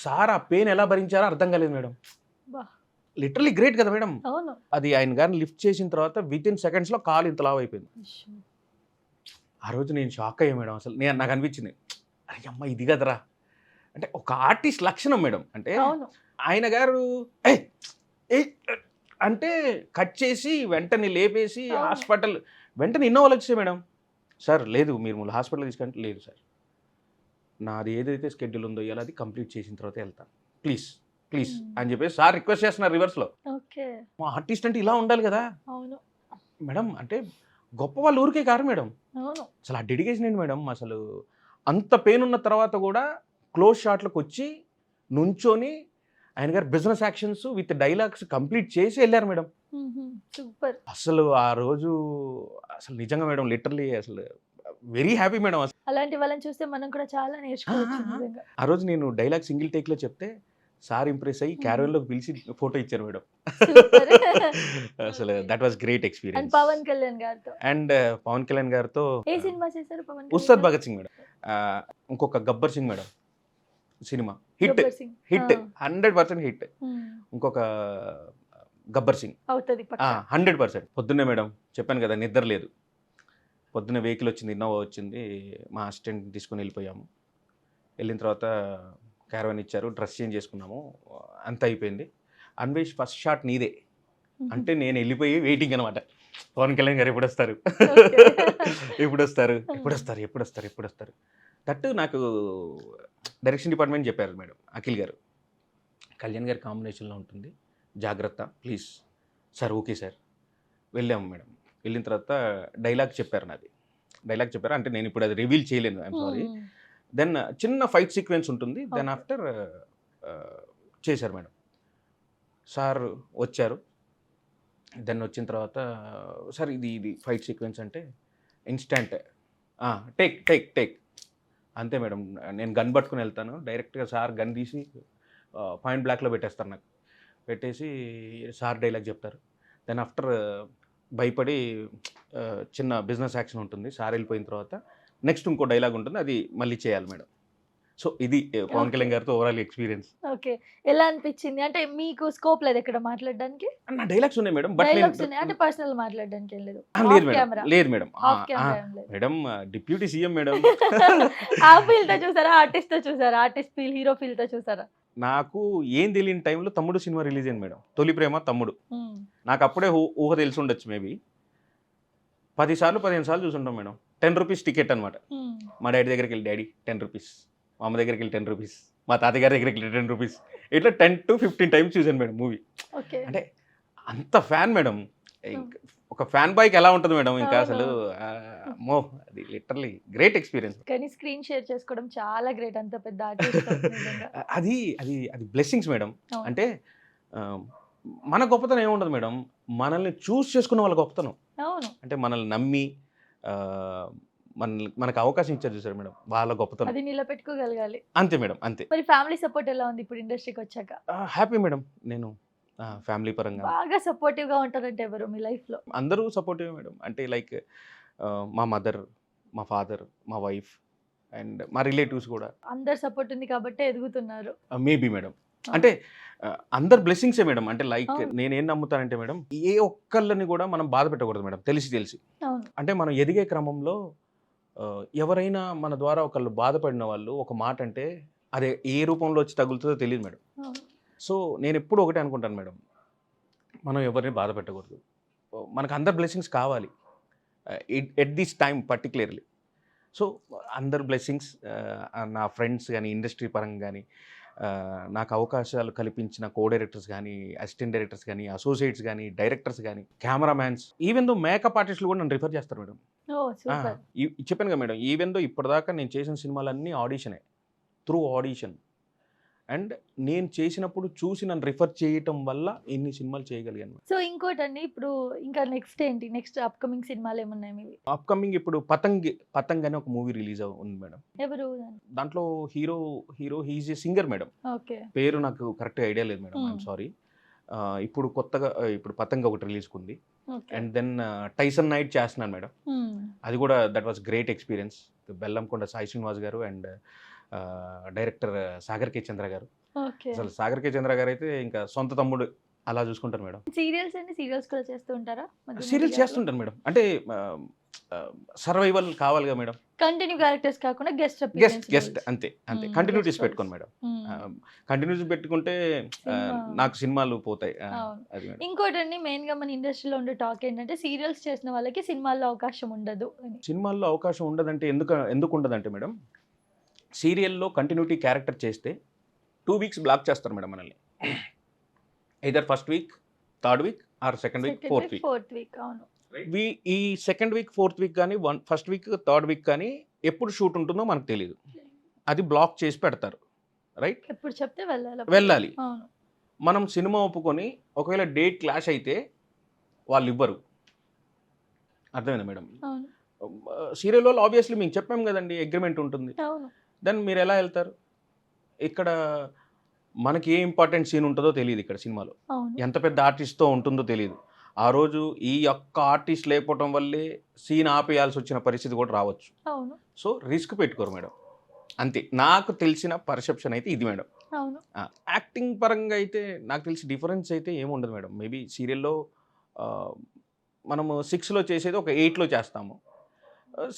సార్ ఆ పెయిన్ ఎలా భరించారో అర్థం కాలేదు మేడం. బా. లిటరలీ గ్రేట్ కదా మేడం. అవును. అది ఆయన గారిని లిఫ్ట్ చేసిన తర్వాత వితిన్ సెకండ్స్లో కాలు ఇంత లావు అయిపోయింది. ఆ రోజు నేను షాక్ అయ్యా మేడం. అసలు నాకు అనిపించింది, అరే అమ్మ ఇది కదరా, అంటే ఒక ఆర్టిస్ట్ లక్షణం మేడం. అంటే అవును. ఆయన గారు అంటే కట్ చేసి వెంటనే లేపేసి అవును. హాస్పిటల్ వెంటనే ఇన్నోవాళ్ళు వచ్చాయి మేడం. సార్ లేదు మీరు హాస్పిటల్ తీసుకుంటే, లేదు సార్ నాది ఏదైతే స్కెడ్యూల్ ఉందో ఇలా అది కంప్లీట్ చేసిన తర్వాత వెళ్తాను, ప్లీజ్ ప్లీజ్ అని చెప్పేసి సార్ రిక్వెస్ట్ చేస్తున్నారు రివర్స్లో. ఓకే. మా ఆర్టిస్ట్ అంటే ఇలా ఉండాలి కదా అవును మేడం. అంటే గొప్ప వాళ్ళ ఊరికే కారు మేడం. అవును. అసలు ఆ డెడికేషన్ ఏంటి మేడం. అసలు అంత పెయిన్ ఉన్న తర్వాత కూడా క్లోజ్ షాట్లకు వచ్చి నుంచొని ఆయన గారు business actions with dialogues complete చేసి వెళ్ళారు మేడం. సూపర్. అసలు ఆ రోజు అసలు నిజంగా మేడం లిటరలీ అసలు వెరీ హ్యాపీ మేడం. అసలు అలాంటి వాళ్ళని చూస్తే మనం కూడా చాలా నేర్చుకోవచ్చు నిజంగా. ఆ రోజు నేను డైలాగ్ సింగిల్ టేక్లో చెప్తే సార్ ఇంప్రెస్ అయ్యి క్యారవెన్లోకి పిలిచి ఫోటో ఇచ్చారు మేడం. సూపర్. అసలు that was great and experience. Pawan Kalyan గారితో అండ్ పవన్ కళ్యాణ్ గారితో ఏ సినిమా చేశారు పవన్ ఉస్తాద్ కళ్యాణ్? భగత్ సింగ్ మేడం. ఇంకొక Gabbar Singh madam cinema hit Gabbar Singh. Hit 100% hit. ఇంకొక గబ్బర్ సింగ్ అవుతుంది పక్కా. 100%. పొద్దున్నే మేడం చెప్పాను కదా నిద్ర లేదు, పొద్దున్నే వెహికల్ వచ్చింది, ఇన్నోవా వచ్చింది, మా అసిస్టెంట్ తీసుకుని వెళ్ళిపోయాము. వెళ్ళిన తర్వాత క్యారవన్ ఇచ్చారు, డ్రెస్ చేంజ్ చేసుకున్నాము, అంతా అయిపోయింది. అన్వేష్ ఫస్ట్ షాట్ నీదే అంటే నేను వెళ్ళిపోయి వెయిటింగ్ అనమాట. పవన్ కళ్యాణ్ గారు ఎప్పుడు వస్తారు ఎప్పుడు వస్తారు ఎప్పుడు వస్తారు ఎప్పుడు వస్తారు ఎప్పుడు వస్తారు. దట్ నాకు డైరెక్షన్ డిపార్ట్మెంట్ చెప్పారు మేడం, అఖిల్ గారు, కళ్యాణ్ గారి కాంబినేషన్లో ఉంటుంది, జాగ్రత్త ప్లీజ్. Sir okay sir. వెళ్ళాము మేడం. వెళ్ళిన తర్వాత డైలాగ్ చెప్పారు, నాది డైలాగ్ చెప్పారు, అంటే నేను ఇప్పుడు అది రివీల్ చేయలేను, ఐఎమ్ సారీ. దెన్ చిన్న ఫైట్ సీక్వెన్స్ ఉంటుంది, దెన్ ఆఫ్టర్ చేశారు మేడం. సార్ వచ్చారు, దెన్ వచ్చిన తర్వాత సార్ ఇది ఫైట్ సీక్వెన్స్ అంటే ఇన్స్టెంట్ టేక్ టేక్ టేక్ అంతే మేడం. నేను గన్ పట్టుకుని వెళ్తాను డైరెక్ట్గా, సార్ గన్ తీసి పాయింట్ బ్లాక్లో పెట్టేస్తారు నాకు, పెట్టేసి సార్ డైలాగ్ చెప్తారు. దెన్ ఆఫ్టర్ భయపడి చిన్న బిజినెస్ యాక్షన్ ఉంటుంది, సార్ వెళ్ళిపోయిన తర్వాత నెక్స్ట్ ఇంకో డైలాగ్ ఉంటుంది, అది మళ్ళీ చేయాలి మేడం. సో ఇది పవన్ కళ్యాణ్ గారితో ఓవరాల్ ఎక్స్పీరియన్స్. ఓకే. ఎలా అనిపించింది? అంటే మీకు స్కోప్ లేదు ఇక్కడ మాట్లాడడానికి? నా డైలాగ్స్ ఉన్నాయి మేడం, బట్ డైలాగ్స్ ఉన్నాయి. అంటే పర్సనల్ మాట్లాడడానికి ఏం లేదు. లేదు ఆఫ్ మేడం, కెమెరా. లేదు మేడం, ఆఫ్ కెమెరా ఏం లేదు. Madam deputy CM madam. ఆ ఫీల్ తో చూసారా? ఆర్టిస్ట్ తో చూసారా? ఆర్టిస్ట్ ఫీల్, హీరో ఫీల్ తో చూసారా? నాకు ఏం తెలియని టైంలో తమ్ముడు సినిమా రిలీజ్ అయింది మేడం, తొలి ప్రేమ తమ్ముడు. నాకు అప్పుడే ఊహ తెలిసి ఉండొచ్చు, మేబీ 10 సార్లు 15 సార్లు చూసుంటాం మేడం. 10 రూపీస్ టికెట్ అనమాట. మా డాడీ దగ్గరికి వెళ్ళి, డాడీ 10 రూపీస్, మా అమ్మ దగ్గరికి వెళ్ళి 10 రూపీస్, మా తాతయ్య గారి దగ్గరికి వెళ్ళి 10 రూపీస్, ఇట్లా 10 to 15 టైమ్స్ చూసాను మేడం మూవీ. ఓకే. అంటే అంత ఫ్యాన్ మేడం. ఒక ఫ్యాన్ బాయ్కి ఎలా ఉంటుంది మేడం ఇంకా అసలు, మో అది లిటరలీ గ్రేట్ ఎక్స్పీరియన్స్. కానీ స్క్రీన్ షేర్ చేసుకోవడం చాలా గ్రేట్, అంత పెద్ద ఆర్టిస్ట్. అది అది అది బ్లెస్సింగ్స్ మేడం. అవును. అంటే మన గొప్పతనం ఏముండదు మేడం, మనల్ని చూస్ చేసుకున్న వాళ్ళ గొప్పతనం. అవును. అంటే మనల్ని నమ్మి మనకు అవకాశం ఇచ్చారు చూసారు మేడం, వాళ్ళ గొప్పతనం. అది నిలబెట్టుకోగలగాలి. అంతే మేడం, అంతే. మరి ఫ్యామిలీ సపోర్ట్ ఎలా ఉంది ఇప్పుడు ఇండస్ట్రీకి వచ్చాక? Happy madam. నేను ఫ్యామిలీ పరంగా బాగా సపోర్టివ్ గా ఉంటారంటే ఎవరు మీ లైఫ్ లో? అందరూ సపోర్టివ్ మేడం. అంటే లైక్ మా మదర్, మా ఫాదర్, మా వైఫ్ అండ్ మా రిలేటివ్స్ కూడా. అందరు సపోర్ట్ ఉంది కాబట్టి ఎదుగుతున్నారు. Maybe madam. అంటే అందరు బ్లెస్సింగ్సే మేడం. అంటే లైక్ అవును. నేనేం నమ్ముతానంటే మేడం, ఏ ఒక్కళ్ళని కూడా మనం బాధ పెట్టకూడదు మేడం, తెలిసి. అవును. అంటే మనం ఎదిగే క్రమంలో ఎవరైనా మన ద్వారా ఒకళ్ళు బాధపడిన వాళ్ళు ఒక మాట అంటే అదే ఏ రూపంలో వచ్చి తగులుతుందో తెలియదు మేడం. అవును. సో నేను ఎప్పుడు ఒకటే అనుకుంటాను మేడం, మనం ఎవరిని బాధ పెట్టకూడదు. మనకు అందరు బ్లెస్సింగ్స్ కావాలి at this time particularly. So అందరు బ్లెస్సింగ్స్, నా ఫ్రెండ్స్ కానీ, ఇండస్ట్రీ పరంగా కానీ, నాకు అవకాశాలు కల్పించిన కో డైరెక్టర్స్ కానీ, అసిస్టెంట్ డైరెక్టర్స్ కానీ, అసోసియేట్స్ కానీ, డైరెక్టర్స్ కానీ, కెమెరామ్యాన్స్, ఈవెన్ దో మేకప్ ఆర్టిస్టులు కూడా నన్ను రిఫర్ చేస్తారు మేడం. ఓ సూపర్. చెప్పాను కదా మేడం, ఈవెన్ దో ఇప్పటిదాకా నేను చేసిన సినిమాలన్నీ ఆడిషనే, త్రూ ఆడిషన్. అండ్ నేను చేసినప్పుడు చూసి నన్ను రిఫర్ చేయటం వల్ల ఇన్ని సినిమాలు చేయగలిగాను. సో ఇంకోటండి, ఇప్పుడు ఇంకా నెక్స్ట్ ఏంటి? నెక్స్ట్ అప్కమింగ్ సినిమాలు ఏమున్నాయి మీవి? అప్కమింగ్ ఇప్పుడు పతంగ్ అని ఒక మూవీ రిలీజ్ ఉంది మేడం. ఎవరు? దాంట్లో hero he's a singer madam. Okay. పేరు నాకు కరెక్ట్ ఐడియా లేదు మేడం, ఐఎమ్ Hmm. సారీ. ఇప్పుడు కొత్తగా ఇప్పుడు పతంగ్ ఒకటి రిలీజ్కి ఉంది. Okay. And then Tyson night చేస్తున్నాను మేడం. అది కూడా that was great experience. Bellamkonda Sai Srinivas గారు and director Sagar K Chandra గారు. ఓకే. అసలు సాగర్ కే చంద్ర గారు అయితే ఇంకా సొంత తమ్ముడు అలా చూసుకుంటారు మేడం. సీరియల్స్ అండి, సీరియల్స్ కూడా చేస్తూ ఉంటారా? సీరియల్స్ చేస్తుంటాను మేడం. అంటే సర్వైవల్ కావాలిగా మేడం. కంటిన్యూ క్యారెక్టర్స్ కాకుండా గెస్ట్ గెస్ట్ అంతే కంటిన్యూటీస్ పెట్టుకోండి మేడం. కంటిన్యూటీస్ పెట్టుకుంటే నాకు సినిమాలు పోతాయి. అది మేడం. ఇంకోటండి, మెయిన్ గా మన ఇండస్ట్రీలో ఉండే టాక్ ఏంటంటే సీరియల్స్ చేసిన వాళ్ళకి సినిమాల్లో అవకాశం ఉండదు అని. సినిమాల్లో అవకాశం ఉండదంటే ఎందుకు ఉండదంటే మేడం, సీరియల్లో కంటిన్యూటీ క్యారెక్టర్ చేస్తే 2 weeks బ్లాక్ చేస్తారు మేడం మనల్ని. either first week, third week or second week, fourth week. అవును. ఈ సెకండ్ వీక్, ఫోర్త్ వీక్ కానీ ఫస్ట్ వీక్, థర్డ్ వీక్ కానీ ఎప్పుడు షూట్ ఉంటుందో మనకు తెలియదు. అది బ్లాక్ చేసి పెడతారు, రైట్? ఎప్పుడు చెప్తే వెళ్ళాలి. అవును. మనం సినిమా ఒప్పుకొని ఒకవేళ డేట్ క్లాష్ అయితే వాళ్ళు ఇవ్వరు. అర్థమైందా మేడం? అవును. సీరియల్ వాళ్ళు ఆబ్వియస్లీ మీకు చెప్పాం కదండి, అగ్రిమెంట్ ఉంటుంది. అవును. దెన్ మీరు ఎలా వెళ్తారు? ఇక్కడ మనకి ఏ ఇంపార్టెంట్ సీన్ ఉంటుందో తెలియదు ఇక్కడ సినిమాలో, అవును. ఎంత పెద్ద ఆర్టిస్ట్తో ఉంటుందో తెలియదు. ఆ రోజు ఈ ఒక్క ఆర్టిస్ట్ లేకపోవడం వల్లే సీన్ ఆపేయాల్సి వచ్చిన పరిస్థితి కూడా రావచ్చు. అవును. సో రిస్క్ పెట్టుకోరు మేడం. అంతే నాకు తెలిసిన పర్సెప్షన్ అయితే ఇది మేడం. అవును. యాక్టింగ్ పరంగా అయితే నాకు తెలిసి డిఫరెన్స్ అయితే ఏముండదు మేడం. మేబీ సీరియల్లో మనము 6లో చేసేది ఒక 8లో చేస్తాము.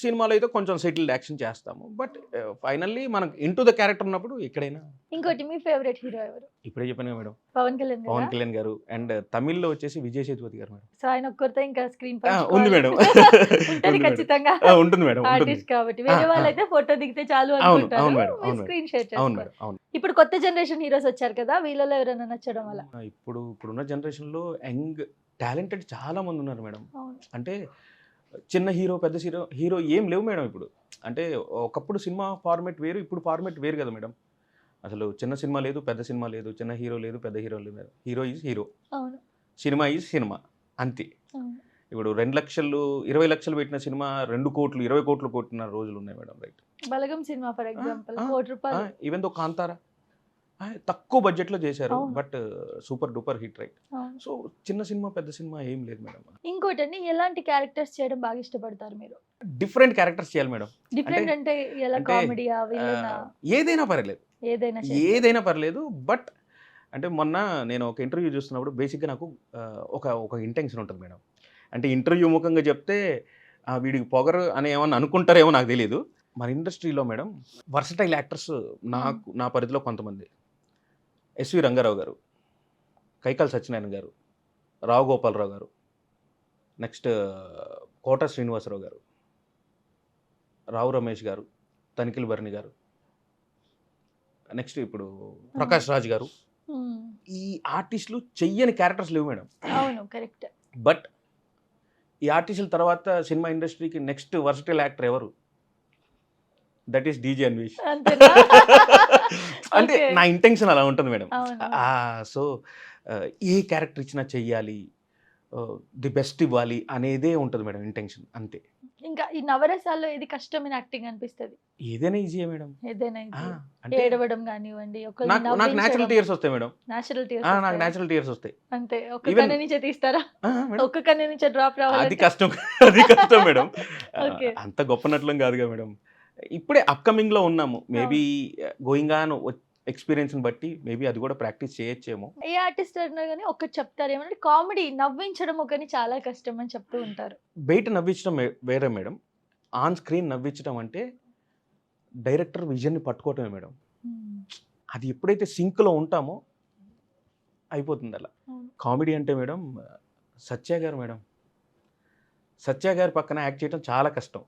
సినిమాలో అయితే కొంచెం సెటిల్డ్ యాక్షన్ చేస్తాము. బట్ ఫైనల్లీ మనకు ఇంటూ ద క్యారెక్టర్ ఉన్నప్పుడు ఎక్కడైనా. ఇంకోటి, మీ ఫేవరెట్ హీరో ఎవరు? ఇప్పుడే చెప్పాను మేడం, పవన్ పవన్ కళ్యాణ్ గారు. అండ్ తమిళ్లో వచ్చేసి విజయ్ సేతుపతి గారు మేడం. సో ఆయన ఒక్కరితో ఇంకా స్క్రీన్ ఉంది మేడం. ఉంటది ఖచ్చితంగా, ఉంటుంది మేడం. ఆర్టిస్ట్ కాబట్టి. వేరే వాళ్ళైతే ఫోటో దిగితే చాలు అవును అనుకుంటారు, మేడం, అవును స్క్రీన్ షేర్ అవును చేస్తారు. మేడం, అవును. ఇప్పుడు కొత్త జనరేషన్ హీరోస్ వచ్చారు కదా, వీళ్ళలో ఎవరైనా నచ్చడం వల్ల? ఇప్పుడున్న జనరేషన్లో యంగ్ టాలెంటెడ్ చాలా మంది ఉన్నారు మేడం. అవును. అంటే చిన్న హీరో, పెద్ద హీరో ఏం లేవు మేడం ఇప్పుడు. అంటే ఒకప్పుడు సినిమా ఫార్మేట్ వేరు, ఇప్పుడు ఫార్మేట్ వేరు కదా మేడం. అసలు చిన్న సినిమా లేదు, పెద్ద సినిమా లేదు, చిన్న హీరో లేదు, పెద్ద హీరో లేదు. హీరో ఈజ్ హీరో, అవును. సినిమా ఈజ్ సినిమా, అంతే. అవును. ఇప్పుడు 2 లక్షలు 20 లక్షలు పెట్టిన సినిమా 2 కోట్లు 20 కోట్లు కొట్టిన రోజులు ఉన్నాయి madam, right? Balagam cinema for example ₹1 even though Kantara తక్కువ బడ్జెట్లో చేశారు, అవును. But super duper hit, right? అవును. సో చిన్న సినిమా పెద్ద సినిమా ఏం లేదు మేడం. ఇంకోటండి, ఎలాంటి క్యారెక్టర్స్ చేయడం బాగా ఇష్టపడతారు మీరు? డిఫరెంట్ క్యారెక్టర్స్ చేయాలి మేడం. డిఫరెంట్ అంటే ఎలా? అంటే కామెడీయా, విలనా? ఏదైనా పర్లేదు, ఏదైనా చేస్తారు. ఏదైనా పర్లేదు. బట్ అంటే మొన్న నేను ఒక ఇంటర్వ్యూ చూస్తున్నప్పుడు బేసిక్గా నాకు ఒక ఒక ఇంటెన్షన్ ఉంటుంది మేడం. అంటే ఇంటర్వ్యూ ముఖంగా చెప్తే వీడికి పొగరు అని ఏమన్నా అనుకుంటారేమో నాకు తెలియదు. మన ఇండస్ట్రీలో మేడం వర్సటైల్ యాక్టర్స్ నా పరిధిలో కొంతమంది: ఎస్వి రంగారావు గారు, కైకాల సత్యనారాయణ గారు, రావు గోపాలరావు గారు, నెక్స్ట్ కోట శ్రీనివాసరావు గారు, రావు రమేష్ గారు, తనిఖీల్ భరణి గారు, నెక్స్ట్ ఇప్పుడు ప్రకాష్ రాజ్ గారు. ఈ ఆర్టిస్టులు చెయ్యని క్యారెక్టర్స్ లేవు మేడం. అవును, కరెక్ట్. బట్ ఈ ఆర్టిస్టుల తర్వాత సినిమా ఇండస్ట్రీకి నెక్స్ట్ వర్సటైల్ యాక్టర్ ఎవరు? That is DJ Anvesh. అంతేనా? అంటే Okay. నా ఇంటెన్షన్ అలా ఉంటుంది మేడం. అవును. సో ఏ క్యారెక్టర్ ఇచ్చినా చెయ్యాలి, ది బెస్ట్ ఇవ్వాలి అనేదే ఉంటుంది మేడం ఇంటెన్షన్, అంతే. ఇంకా ఈ నవరసాల్లో ఏది కష్టమైన యాక్టింగ్ అనిపిస్తుంది? ఏదైనా ఈజీయే మేడం. ఏదైనా అంటే ఏడవడం కానివ్వండి, నాకు న్యాచురల్ టీయర్స్ వస్తాయి మేడం. నేచురల్ నాకు న్యాచురల్ టీయర్స్ వస్తాయి. అంతే. ఒక్క Even- కన్ను నుంచే తీస్తారా? మేడం ఒక్క కన్ను నుంచే డ్రాప్ అది రావాలి. కష్టం, అది కష్టం మేడం. Okay. అంత గొప్ప నటులం కాదుగా మేడం. ఇప్పుడే అప్కమింగ్ లో ఉన్నాము. మేబీ గోయింగ్ ఆన్ ఎక్స్పీరియన్స్ బట్టి మేబీ అది కూడా ప్రాక్టీస్ చేయొచ్చేమో. ఏ ఆర్టిస్ట్ అన్నా కానీ ఒకటి చెప్తారు, ఏమంటే కామెడీ నవ్వించడం ఒకని చాలా కష్టం అని చెప్తూ ఉంటారు. బయట నవ్వించడం వేరే మేడం, ఆన్ స్క్రీన్ నవ్వించడం అంటే డైరెక్టర్ విజన్ని పట్టుకోవటమే మేడం. అది ఎప్పుడైతే సింక్లో ఉంటామో అయిపోతుంది అలా. కామెడీ అంటే మేడం సత్య గారు మేడం, సత్య గారి పక్కన యాక్ట్ చేయడం చాలా కష్టం.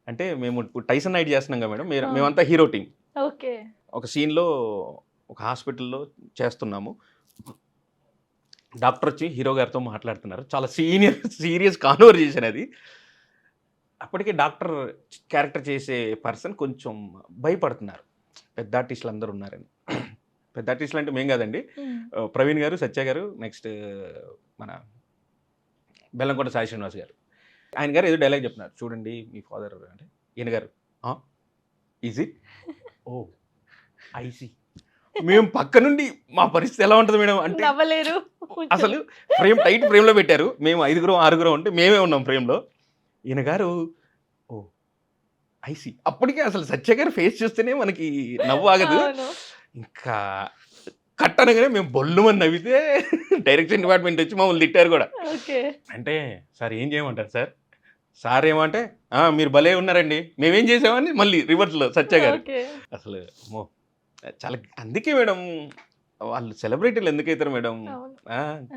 అంటే మేము ఇప్పుడు టైసన్ నైట్ చేస్తున్నాం కదా మేడం, మేమంతా హీరో టీం. ఓకే. ఒక సీన్లో ఒక హాస్పిటల్లో చేస్తున్నాము, డాక్టర్ వచ్చి హీరో గారితో మాట్లాడుతున్నారు. చాలా సీరియస్ కాన్వర్జేషన్ అది. అప్పటికే డాక్టర్ క్యారెక్టర్ చేసే పర్సన్ కొంచెం భయపడుతున్నారు, పెద్ద ఆర్టిస్టులు అందరూ ఉన్నారని. పెద్ద ఆర్టిస్టులు అంటే మేం కాదండి, ప్రవీణ్ గారు, సత్య గారు, నెక్స్ట్ మన బెల్లంకొండ సాయి శ్రీనివాస్ గారు. ఆయన గారు ఏదో డైలాగ్ చెప్తున్నారు, చూడండి మీ ఫాదర్ అంటే ఈయన గారు ఈజ్ ఇట్, ఓ ఐసీ. మేము పక్క నుండి మా పరిస్థితి ఎలా ఉంటుంది మేడం అంటే నవ్వలేరు అసలు టైట్ ఫ్రేమ్లో పెట్టారు. మేము 5 6 ఉంటే మేమే ఉన్నాం ఫ్రేమ్లో. ఈయన గారు ఓ ఐసీ. అప్పటికే అసలు సత్య గారు ఫేస్ చూస్తేనే మనకి నవ్వు ఆగదు. ఇంకా కట్ అనగానే మేము బొల్లుమని నవ్వితే డైరెక్షన్ డిపార్ట్మెంట్ వచ్చి మమ్మల్ని తిట్టారు కూడా. అంటే సార్ ఏం చేయమంటారు సార్? సార్ ఏమంటే మీరు భలే ఉన్నారండి, మేమేం చేసామని మళ్ళీ రివర్స్లో సత్య గారు. అసలు చాలా, అందుకే మేడం వాళ్ళు సెలబ్రిటీలు ఎందుకైతారు మేడం,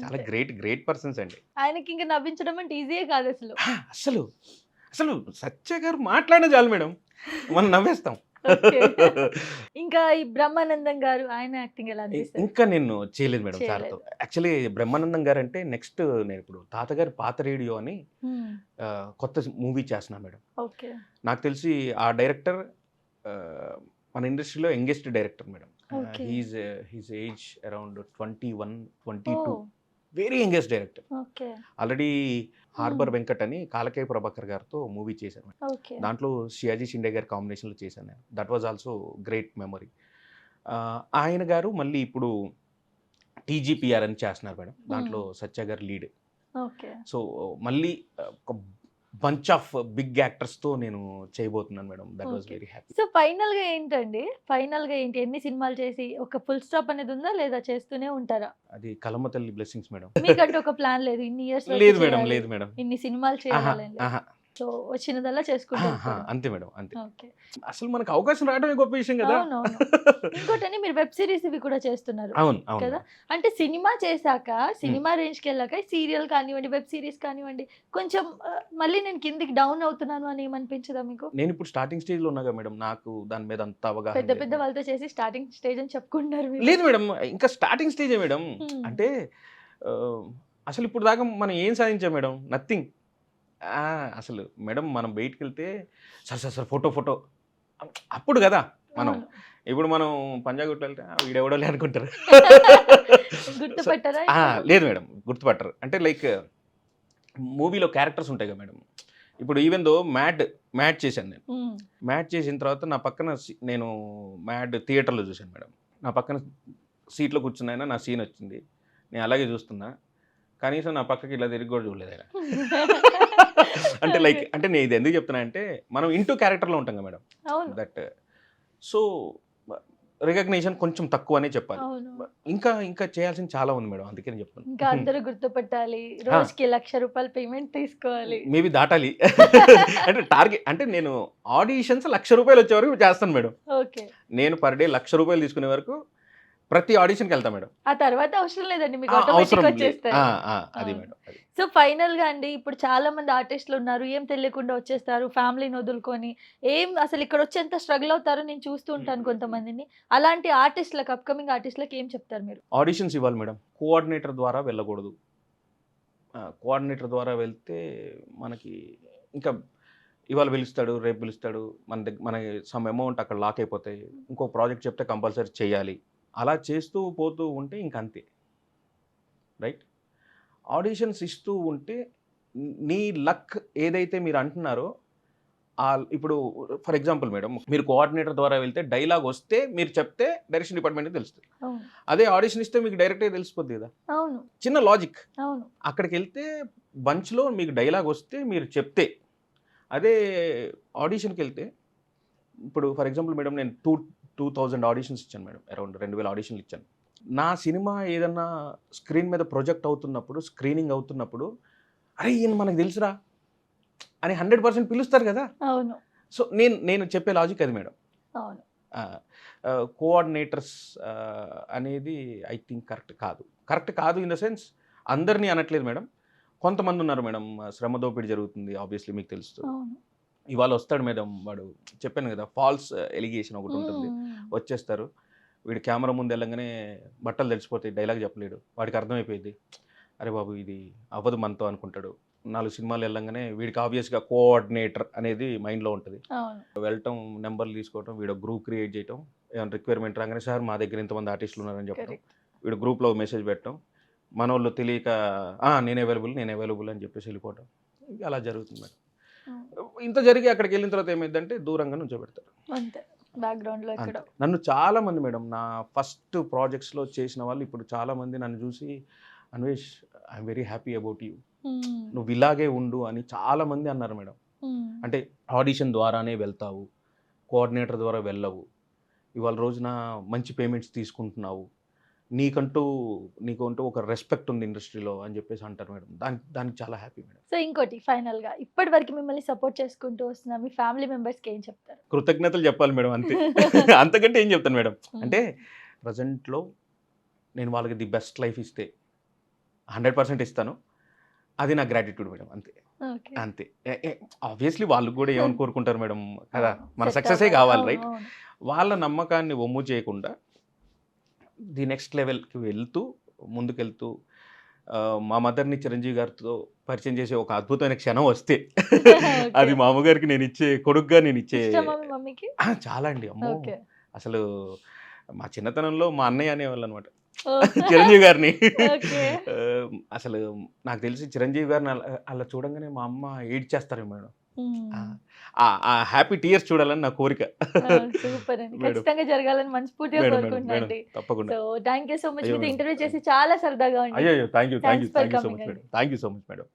చాలా గ్రేట్ పర్సన్స్ అండి. ఆయనకి ఇంకా నవ్వించడం అంటే ఈజీయే కాదు అసలు. అసలు అసలు సత్య గారు మాట్లాడిన చాలు మేడం, మనం నవ్వేస్తాం. ఇంకా ఈ బ్రహ్మానందం గారు, ఆయన యాక్టింగ్ ఎలా అనిపిస్తుంది? ఇంకా నేను చేయలేదు మేడం సార్తో. యాక్చువల్లీ బ్రహ్మానందం గారు అంటే నెక్స్ట్ నేను ఇప్పుడు తాతగారి పాత రేడియో అని కొత్త మూవీ చేస్తున్నాను మేడం. నాకు తెలిసి ఆ డైరెక్టర్ మన ఇండస్ట్రీలో youngest director madam. He's age around 21, 22, very youngest director. Already harbour Venkat అని కాలకేయ ప్రభాకర్ గారితో మూవీ చేశాను. దాంట్లో షియాజీ షిండే గారి కాంబినేషన్లో చేశాను నేను. That was also great memory. ఆయన గారు మళ్ళీ ఇప్పుడు టీజీపీఆర్ అని చేస్తున్నారు మేడం, దాంట్లో సత్య గారు లీడ్. సో మళ్ళీ ఒక బంచ్ ఆఫ్ బిగ్ యాక్టర్స్తో నేను చేయబోతున్నాను madam. That was very happy. So ఫైనల్గా ఏంటండి, ఫైనల్గా ఏంటి, ఎన్ని సినిమాలు చేసి ఒక ఫుల్ స్టాప్ అనేది ఉందా, లేదా చేస్తూనే ఉంటారా? అది కలమ్మ తల్లి బ్లెస్సింగ్స్ మేడం. మీకంటే ఒక ప్లాన్ లేదు ఇన్ని ఇయర్స్? లేదు మేడం, లేదు మేడం, ఇన్ని సినిమాలు చేయాలి, సో వచ్చినదల్లా చేసుకుంటారు అంతే మేడం, అంతే. అసలు మనకు అవకాశం రావడమే గొప్ప విషయం కదా. ఇంకోటని మీరు వెబ్ సిరీస్ ఇవి కూడా చేస్తున్నారు కదా, అంటే సినిమా చేశాక, సినిమా రేంజ్కి వెళ్ళాక సీరియల్ కానివ్వండి, వెబ్ సిరీస్ కానివ్వండి, కొంచెం మళ్ళీ నేను కిందికి డౌన్ అవుతున్నాను అని ఏమనిపించదా మీకు? నేను ఇప్పుడు స్టార్టింగ్ స్టేజ్ లో ఉన్నాగా మేడం, నాకు దాని మీద అంత అవగాహన. పెద్ద పెద్ద వాళ్ళతో చేసి స్టార్టింగ్ స్టేజ్ అని చెప్పుకుంటారు. లేదు మేడం, ఇంకా స్టార్టింగ్ స్టేజే మేడం. అంటే అసలు ఇప్పుడు దాకా మనం ఏం సాధించాం మేడం? నథింగ్. అసలు మేడం మనం బయటికి వెళ్తే సార్ ఫోటో అప్పుడు కదా మనం. ఇప్పుడు మనం పంజాగుట్టు వెళ్తే వీడెవడోలే అనుకుంటారు. లేదు మేడం, గుర్తుపట్టరు. అంటే లైక్ మూవీలో క్యారెక్టర్స్ ఉంటాయి కదా మేడం. ఇప్పుడు ఈవెన్ దో మ్యాడ్ చేశాను నేను. మ్యాడ్ చేసిన తర్వాత నా పక్కన నేను మ్యాడ్ థియేటర్లో చూశాను మేడం. నా పక్కన సీట్లో కూర్చున్నాయినా నా సీన్ వచ్చింది. నేను అలాగే చూస్తున్నా. కనీసం నా పక్కకి ఇలా తిరిగి కూడా చూడలేదు ఆయన. అంటే లైక్ అంటే నేను ఇది ఎందుకు చెప్తున్నా అంటే మనం ఇంటూ క్యారెక్టర్లో ఉంటాం కదా మేడం. అవును. దట్ సో రికగ్నిషన్ కొంచెం తక్కువనే చెప్పాలి. అవును. ఇంకా ఇంకా చేయాల్సింది చాలా ఉంది మేడం. అందుకని చెప్తాను. ఇంకా అందరూ గుర్తుపట్టాలి. రోజుకి ₹1,00,000 పేమెంట్ తీసుకోవాలి. మేబీ దాటాలి. అంటే టార్గెట్ అంటే నేను ఆడిషన్స్ ₹1,00,000 వచ్చే వరకు చేస్తాను మేడం. ఓకే. నేను పర్ డే ₹1,00,000 తీసుకునే వరకు ప్రతి ఆడిషన్కి వెళ్తా మేడం. ఆ తర్వాత అవసరం లేదండి, మీకు అవసరం ఆటోమేటిక్ లేదు. వచ్చేస్తాయి. అది అవును. మేడం. అది. సో ఫైనల్ గా అండి, ఇప్పుడు చాలా మంది ఆర్టిస్టులు ఉన్నారు, ఏం తెలియకుండా వచ్చేస్తారు ఫ్యామిలీని వదులుకొని, ఏం అసలు ఇక్కడ వచ్చి ఎంత స్ట్రగుల్ అవుతారో నేను చూస్తూ ఉంటాను కొంతమందిని. అలాంటి ఆర్టిస్టులకు, అప్కమింగ్ ఆర్టిస్టులకు ఏం చెప్తారు మీరు? ఆడిషన్స్ ఇవ్వాలి మేడం. కోఆర్డినేటర్ ద్వారా వెళ్ళకూడదు. కోఆర్డినేటర్ ద్వారా వెళ్తే మనకి ఇంకా ఇవాళ పిలుస్తాడు, రేపు పిలుస్తాడు, మనకి సమ్ అమౌంట్ అక్కడ లాక్ అయిపోతాయి. ఇంకో ప్రాజెక్ట్ చెప్తే కంపల్సరీ చేయాలి. అలా చేస్తూ పోతూ ఉంటే ఇంక అంతే. రైట్? ఆడిషన్స్ ఇస్తూ ఉంటే నీ లక్ ఏదైతే మీరు అంటున్నారో ఇప్పుడు ఫర్ ఎగ్జాంపుల్ మేడం, మీరు కోఆర్డినేటర్ ద్వారా వెళ్తే డైలాగ్ వస్తే మీరు చెప్తే డైరెక్షన్ డిపార్ట్మెంట్కి తెలుస్తుంది. అవును. అదే ఆడిషన్ ఇస్తే మీకు డైరెక్ట్గా తెలిసిపోద్ది కదా. అవును. చిన్న లాజిక్. అవును. అక్కడికి వెళ్తే బంచ్లో మీకు డైలాగ్ వస్తే మీరు చెప్తే, అదే ఆడిషన్కి వెళ్తే ఇప్పుడు ఫర్ ఎగ్జాంపుల్ మేడం నేను 2000 ఆడిషన్స్ ఇచ్చాను మేడం. అరౌండ్ 2000 ఆడిషన్లు ఇచ్చాను. నా సినిమా ఏదన్నా స్క్రీన్ మీద ప్రొజెక్ట్ అవుతున్నప్పుడు, స్క్రీనింగ్ అవుతున్నప్పుడు, అరే ఈయన మనకు తెలుసురా అని 100% పిలుస్తారు కదా. అవును. సో నేను చెప్పే లాజిక్ అది మేడం. అవును. కోఆర్డినేటర్స్ అనేది ఐ థింక్ కరెక్ట్ కాదు ఇన్ ద సెన్స్ అందరినీ అనట్లేదు మేడం. కొంతమంది ఉన్నారు మేడం, శ్రమ దోపిడీ జరుగుతుంది ఆబ్వియస్లీ మీకు తెలుస్తుంది. అవును. ఇవాళ వస్తాడు మేడం, వాడు చెప్పాను కదా ఫాల్స్ ఎలిగేషన్ ఒకటి ఉంటుంది. వచ్చేస్తారు, వీడు కెమెరా ముందు వెళ్ళంగానే బట్టలు తెలిసిపోతాయి, డైలాగ్ చెప్పలేడు, వాడికి అర్థమైపోయింది అరే బాబు ఇది అవ్వదు మనతో అనుకుంటాడు. 4 సినిమాలు వెళ్ళంగానే వీడికి ఆబ్వియస్గా కోఆర్డినేటర్ అనేది మైండ్లో ఉంటుంది. అవును. వెళ్ళటం, నెంబర్లు తీసుకోవటం, వీడు గ్రూప్ క్రియేట్ చేయటం, ఏమైనా రిక్వైర్మెంట్ రాగానే సార్ మా దగ్గర ఇంతమంది ఆర్టిస్టులు ఉన్నారని చెప్పడం, కరెక్ట్. వీడు గ్రూప్లో మెసేజ్ పెట్టడం, మన వాళ్ళు తెలియక నేను అవైలబుల్ అని చెప్పేసి వెళ్ళిపోవటం, అలా జరుగుతుంది మేడం. ఇంత జరిగి అక్కడికి వెళ్ళిన తర్వాత ఏమైందంటే దూరంగా నుంచోబెడతారు. అంతే, బ్యాక్గ్రౌండ్ లో ఎక్కడ. నన్ను చాలా మంది మేడం నా ఫస్ట్ ప్రాజెక్ట్స్లో చేసిన వాళ్ళు ఇప్పుడు చాలా మంది నన్ను చూసి Anvesh I'm very happy about you, నువ్వు ఇలాగే ఉండు అని చాలా మంది అన్నారు మేడం. అంటే ఆడిషన్ ద్వారానే వెళ్తావు, కోఆర్డినేటర్ ద్వారా వెళ్ళవు, ఇవాళ రోజున మంచి పేమెంట్స్ తీసుకుంటున్నావు, నీకంటూ ఒక రెస్పెక్ట్ ఉంది ఇండస్ట్రీలో అని చెప్పేసి అంటారు మేడం. దానికి చాలా హ్యాపీ మేడం. సో ఇంకోటి ఫైనల్ గా, ఇప్పటి వరకు మిమ్మల్ని సపోర్ట్ చేసుకుంటూ వస్తున్న మీ ఫ్యామిలీ మెంబర్స్ కి ఏం చెప్తారు? కృతజ్ఞతలు చెప్పాలి మేడం, అంతే. అంతకంటే ఏం చెప్తాను మేడం. అంటే ప్రజెంట్లో నేను వాళ్ళకి ది బెస్ట్ లైఫ్ ఇస్తే 100% ఇస్తాను, అది నా గ్రాటిట్యూడ్ మేడం. అంతే. ఆబ్వియస్లీ వాళ్ళు కూడా ఏమని కోరుకుంటారు మేడం కదా, మన సక్సెసే కావాలి రైట్. వాళ్ళ నమ్మకాన్ని ఒమ్ము చేయకుండా ది నెక్స్ట్ లెవెల్కి ముందుకెళ్తూ మా మదర్ని చిరంజీవి గారితో పరిచయం చేసే ఒక అద్భుతమైన క్షణం వస్తే అది మా అమ్మగారికి నేను ఇచ్చే కొడుకుగా నేను ఇచ్చే. చాలా అండి, అమ్మో అసలు మా చిన్నతనంలో మా అన్నయ్య అనేవాళ్ళు అనమాట చిరంజీవి గారిని. అసలు నాకు తెలిసి చిరంజీవి గారిని అలా చూడంగానే మా అమ్మ ఏడ్చేస్తారు మేడం. ఆ హ్యాపీ టీయర్స్ చూడాలని నా కోరిక. సూపర్ అండి, ఖచ్చితంగా జరగాలని మనస్ఫూర్తిగా కోరుకుంటున్నాను. తప్పకుండా. So thank you so much, మీతో ఇంటర్వ్యూ చేసి చాలా సరదాగా ఉంది. అయ్యో thank you so much madam.